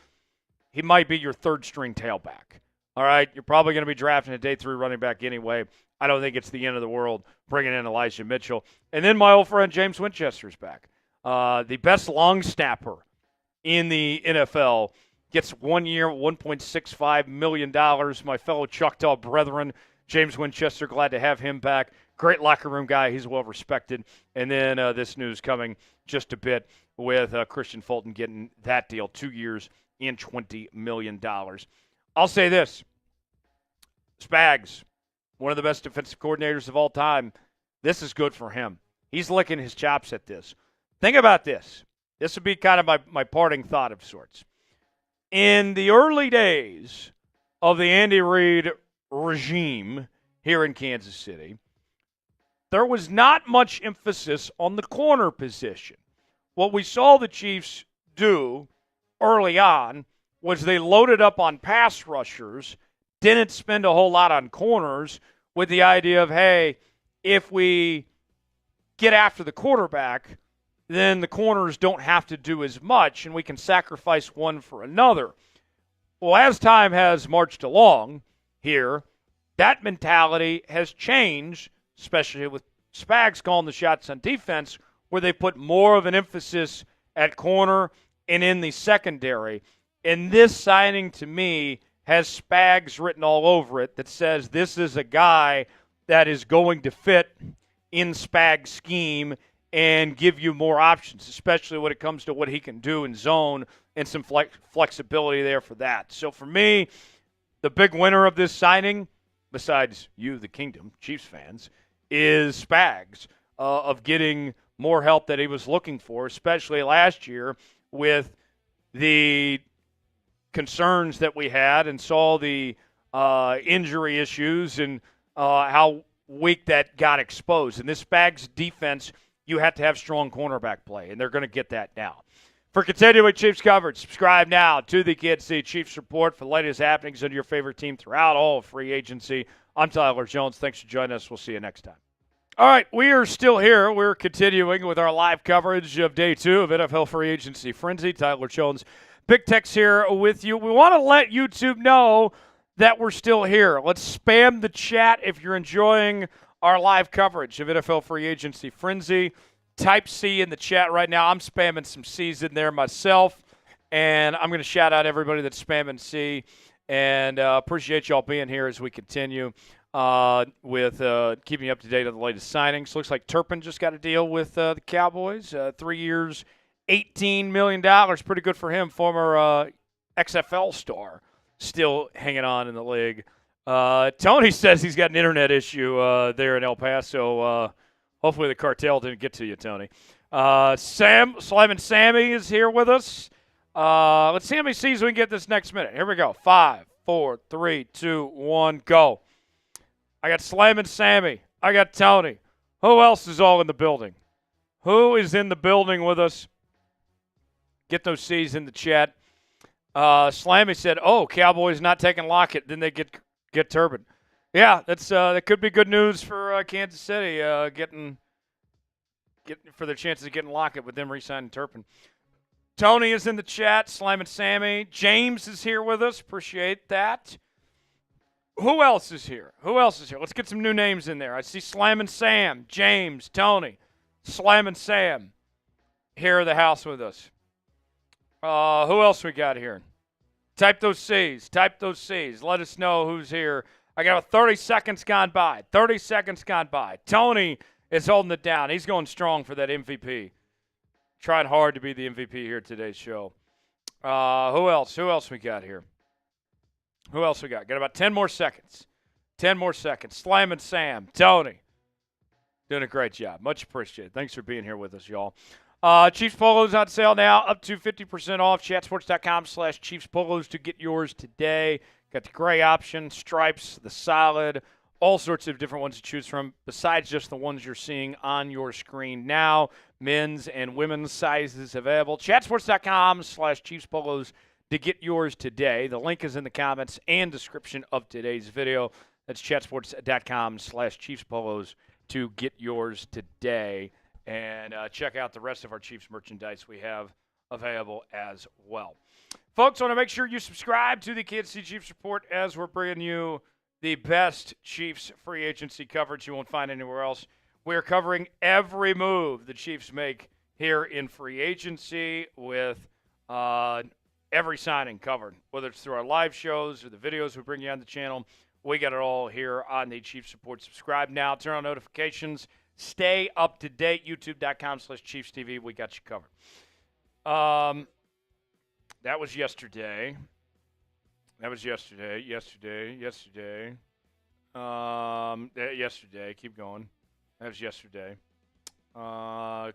He might be your third-string tailback. All right, you're probably going to be drafting a day 3 running back anyway. I don't think it's the end of the world bringing in Elijah Mitchell. And then my old friend James Winchester's back. The best long snapper in the NFL gets 1 year, $1.65 million. My fellow Choctaw brethren, James Winchester, glad to have him back. Great locker room guy. He's well respected. And then this news coming just a bit with Christian Fulton getting that deal, 2 years and $20 million. I'll say this. Spags, one of the best defensive coordinators of all time, this is good for him. He's licking his chops at this. Think about this. This would be kind of my parting thought of sorts. In the early days of the Andy Reid regime here in Kansas City, there was not much emphasis on the corner position. What we saw the Chiefs do early on was they loaded up on pass rushers, didn't spend a whole lot on corners with the idea of, hey, if we get after the quarterback, then the corners don't have to do as much and we can sacrifice one for another. Well, as time has marched along here, that mentality has changed, especially with Spags calling the shots on defense, where they put more of an emphasis at corner and in the secondary. And this signing, to me, has Spags written all over it that says this is a guy that is going to fit in Spags' scheme and give you more options, especially when it comes to what he can do in zone and some flexibility there for that. So for me, the big winner of this signing, besides you, the Kingdom, Chiefs fans, is Spags of getting more help that he was looking for, especially last year with the concerns that we had and saw the injury issues and how weak that got exposed. In this Spags defense, you have to have strong cornerback play, and they're going to get that now. For continuing Chiefs coverage, subscribe now to the Kansas City Chiefs Report for the latest happenings on your favorite team throughout all of free agency. I'm Tyler Jones. Thanks for joining us. We'll see you next time. All right, we are still here. We're continuing with our live coverage of Day 2 of NFL Free Agency Frenzy. Tyler Jones, Big Tex here with you. We want to let YouTube know that we're still here. Let's spam the chat if you're enjoying our live coverage of NFL Free Agency Frenzy. Type C in the chat right now. I'm spamming some C's in there myself, and I'm going to shout out everybody that's spamming C, and appreciate y'all being here as we continue with keeping you up to date on the latest signings. Looks like Turpin just got a deal with the Cowboys, 3 years, $18 million. Pretty good for him, former XFL star, still hanging on in the league. Tony says he's got an internet issue there in El Paso. Hopefully the cartel didn't get to you, Tony. Slim and Sammy is here with us. Let's see how many C's we can get this next minute. Here we go. 5, 4, 3, 2, 1, go. I got Slim and Sammy. I got Tony. Who else is all in the building? Who is in the building with us? Get those C's in the chat. Slammy said, "Oh, Cowboys not taking Lockett, then they get Turbin." Yeah, that could be good news for Kansas City, getting for their chances of getting Lockett with them re-signing Turpin. Tony is in the chat. Slam and Sammy. James is here with us. Appreciate that. Who else is here? Let's get some new names in there. I see Slam and Sam, James, Tony, Slam and Sam here at the house with us. Who else we got here? Type those C's. Let us know who's here. I got 30 seconds gone by. Tony is holding it down. He's going strong for that MVP. Trying hard to be the MVP here at today's show. Who else we got here? Got about 10 more seconds. Slam and Sam. Tony. Doing a great job. Much appreciated. Thanks for being here with us, y'all. Chiefs Polos on sale now, up to 50% off. Chatsports.com/Chiefs Polos to get yours today. Got the gray option, stripes, the solid, all sorts of different ones to choose from, besides just the ones you're seeing on your screen now. Men's and women's sizes available. Chatsports.com/Chiefs Polos to get yours today. The link is in the comments and description of today's video. That's chatsports.com/Chiefs Polos to get yours today. And check out the rest of our Chiefs merchandise we have available as well. Folks, I want to make sure you subscribe to the Kansas City Chiefs Report as we're bringing you the best Chiefs free agency coverage you won't find anywhere else. We're covering every move the Chiefs make here in free agency with every signing covered, whether it's through our live shows or the videos we bring you on the channel. We got it all here on the Chiefs Report. Subscribe now. Turn on notifications. Stay up to date. YouTube.com/Chiefs TV. We got you covered. That was yesterday. Yesterday. Keep going. That was yesterday.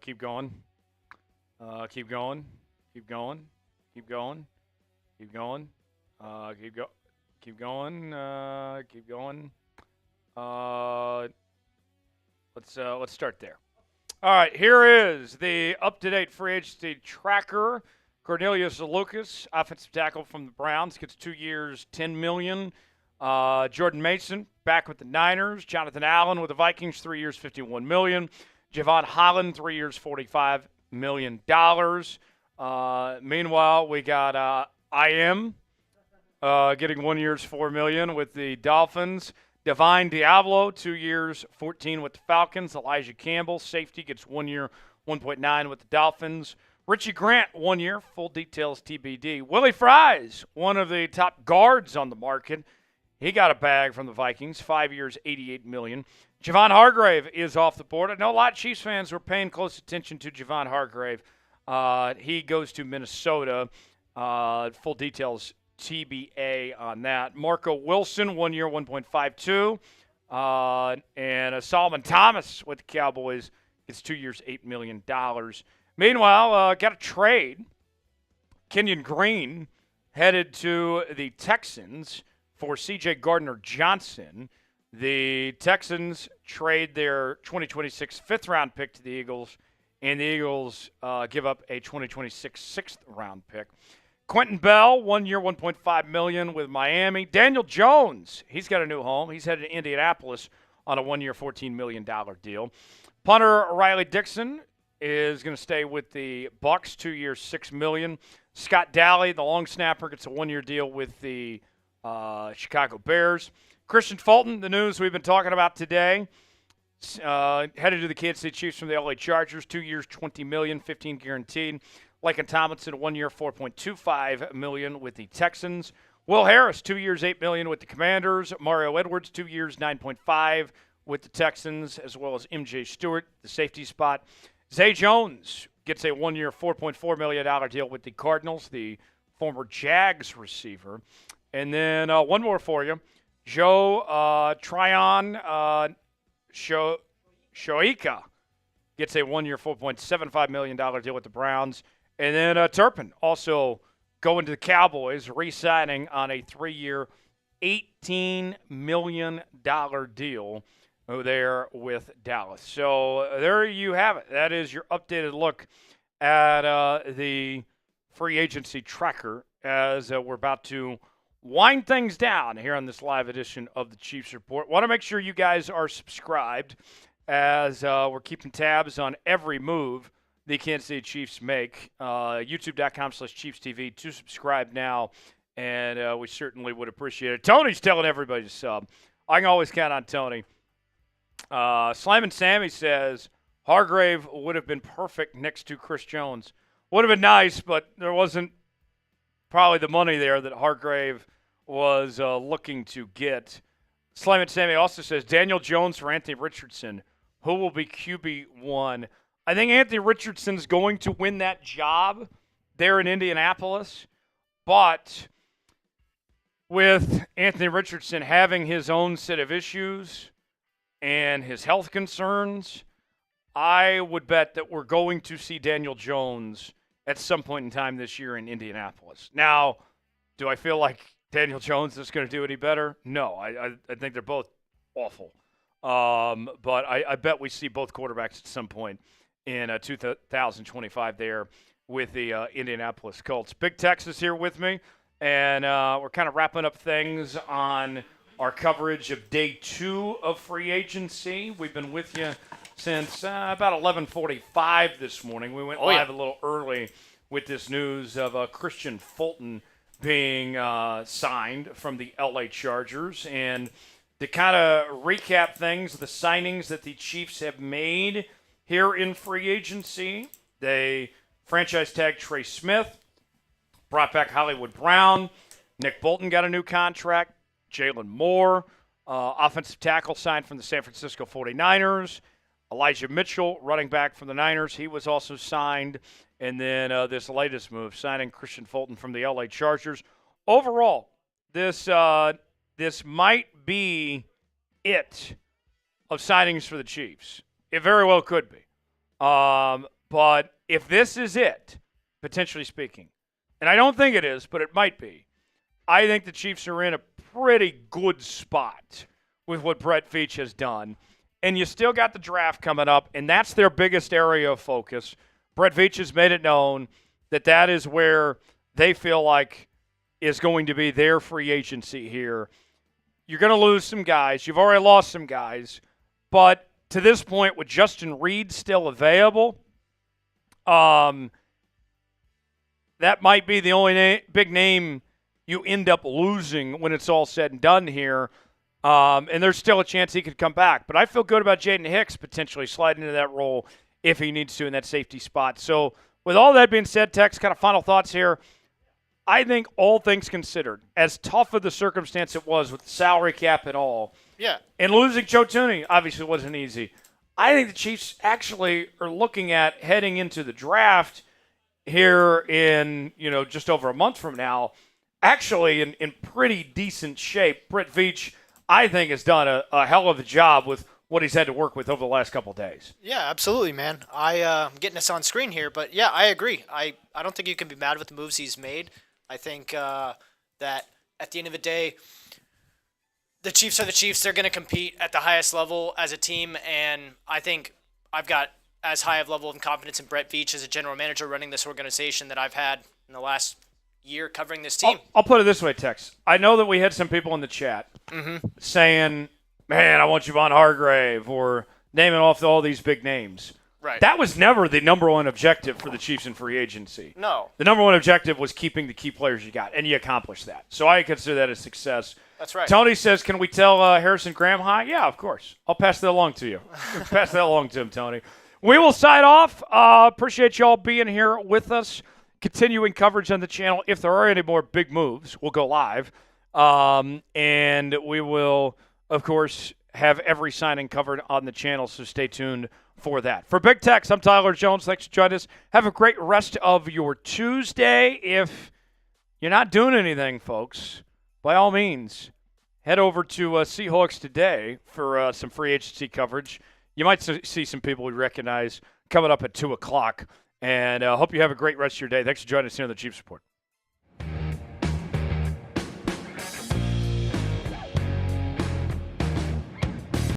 Keep going. Keep going. Keep going. Keep going. Keep going. Keep going. Keep going. Let's start there. All right, here is the up-to-date free agency tracker. Cornelius Lucas, offensive tackle from the Browns, gets 2 years, $10 million. Jordan Mason, back with the Niners. Jonathan Allen with the Vikings, 3 years, $51 million. Javon Holland, 3 years, $45 million. Meanwhile, we got IM getting 1 year's $4 million with the Dolphins. Divine Diablo, 2 years, $14 with the Falcons. Elijah Campbell, safety, gets 1 year, $1.9 with the Dolphins. Richie Grant, 1 year, full details TBD. Willie Fries, one of the top guards on the market. He got a bag from the Vikings, 5 years, $88 million. Javon Hargrave is off the board. I know a lot of Chiefs fans were paying close attention to Javon Hargrave. He goes to Minnesota. Full details TBA on that. Marco Wilson, 1 year, 1.52. And Solomon Thomas with the Cowboys gets 2 years, $8 million. Meanwhile, got a trade. Kenyon Green headed to the Texans for C.J. Gardner-Johnson. The Texans trade their 2026 fifth-round pick to the Eagles, and the Eagles give up a 2026 sixth-round pick. Quentin Bell, 1 year, $1.5 million with Miami. Daniel Jones, he's got a new home. He's headed to Indianapolis on a 1 year, $14 million deal. Punter Riley Dixon is going to stay with the Bucs, 2 years, $6 million. Scott Daly, the long snapper, gets a 1 year deal with the Chicago Bears. Christian Fulton, the news we've been talking about today, headed to the Kansas City Chiefs from the LA Chargers, 2 years, $20 million, 15 guaranteed. Laken Tomlinson, 1 year, $4.25 million with the Texans. Will Harris, 2 years, $8 million with the Commanders. Mario Edwards, 2 years, $9.5 with the Texans, as well as MJ Stewart, the safety spot. Zay Jones gets a 1 year, $4.4 million deal with the Cardinals, the former Jags receiver. And then one more for you. Joe Tryon Shoika gets a 1 year, $4.75 million deal with the Browns. And then Turpin also going to the Cowboys, re-signing on a 3 year, $18 million deal there with Dallas. So there you have it. That is your updated look at the free agency tracker as we're about to wind things down here on this live edition of the Chiefs Report. Want to make sure you guys are subscribed as we're keeping tabs on every move the Kansas City Chiefs make. YouTube.com/ChiefsTV to subscribe now, and we certainly would appreciate it. Tony's telling everybody to sub. I can always count on Tony. Slam Sammy says Hargrave would have been perfect next to Chris Jones. Would have been nice, but there wasn't probably the money there that Hargrave was looking to get. Slam Sammy also says Daniel Jones for Anthony Richardson. Who will be QB1? I think Anthony Richardson's going to win that job there in Indianapolis, but with Anthony Richardson having his own set of issues and his health concerns, I would bet that we're going to see Daniel Jones at some point in time this year in Indianapolis. Now, do I feel like Daniel Jones is going to do any better? No, I think they're both awful. But I bet we see both quarterbacks at some point in 2025 there with the Indianapolis Colts. Big Tex is here with me, and we're kind of wrapping up things on our coverage of day 2 of free agency. We've been with you since about 11:45 this morning. We went live a little early with this news of Christian Fulton being signed from the LA Chargers. And to kind of recap things, the signings that the Chiefs have made here in free agency, they franchise tagged Trey Smith, brought back Hollywood Brown, Nick Bolton got a new contract, Jaylon Moore, offensive tackle signed from the San Francisco 49ers, Elijah Mitchell, running back from the Niners, he was also signed. And then this latest move, signing Christian Fulton from the LA Chargers. Overall, this might be it of signings for the Chiefs. It very well could be. But if this is it, potentially speaking, and I don't think it is, but it might be, I think the Chiefs are in a pretty good spot with what Brett Veach has done. And you still got the draft coming up, and that's their biggest area of focus. Brett Veach has made it known that that is where they feel like is going to be their free agency here. You're going to lose some guys. You've already lost some guys. But to this point, with Justin Reid still available, that might be the only big name you end up losing when it's all said and done here. And there's still a chance he could come back. But I feel good about Jaden Hicks potentially sliding into that role if he needs to in that safety spot. So with all that being said, Tex, kind of final thoughts here. I think all things considered, as tough of the circumstance it was with the salary cap and all, and losing Joe Tooney obviously wasn't easy. I think the Chiefs actually are looking at heading into the draft here in, just over a month from now, actually in pretty decent shape. Brett Veach, I think, has done a hell of a job with what he's had to work with over the last couple of days. Yeah, absolutely, man. I'm getting this on screen here, but yeah, I agree. I don't think you can be mad with the moves he's made. I think that at the end of the day, the Chiefs are the Chiefs. They're going to compete at the highest level as a team, and I think I've got as high of level of confidence in Brett Veach as a general manager running this organization that I've had in the last year covering this team. I'll put it this way, Tex. I know that we had some people in the chat saying, man, I want Javon Hargrave, or naming off all these big names. Right. That was never the number one objective for the Chiefs in free agency. No. The number one objective was keeping the key players you got, and you accomplished that. So I consider that a success. That's right. Tony says, can we tell Harrison Graham hi? Yeah, of course. I'll pass that along to you. Pass that along to him, Tony. We will sign off. Appreciate y'all being here with us. Continuing coverage on the channel. If there are any more big moves, we'll go live. And we will, of course, have every signing covered on the channel, so stay tuned for that. For Big Tex, I'm Tyler Jones. Thanks for joining us. Have a great rest of your Tuesday. If you're not doing anything, folks, by all means, head over to Seahawks Today for some free agency coverage. You might see some people we recognize coming up at 2 o'clock. And I hope you have a great rest of your day. Thanks for joining us here on the Chiefs Report.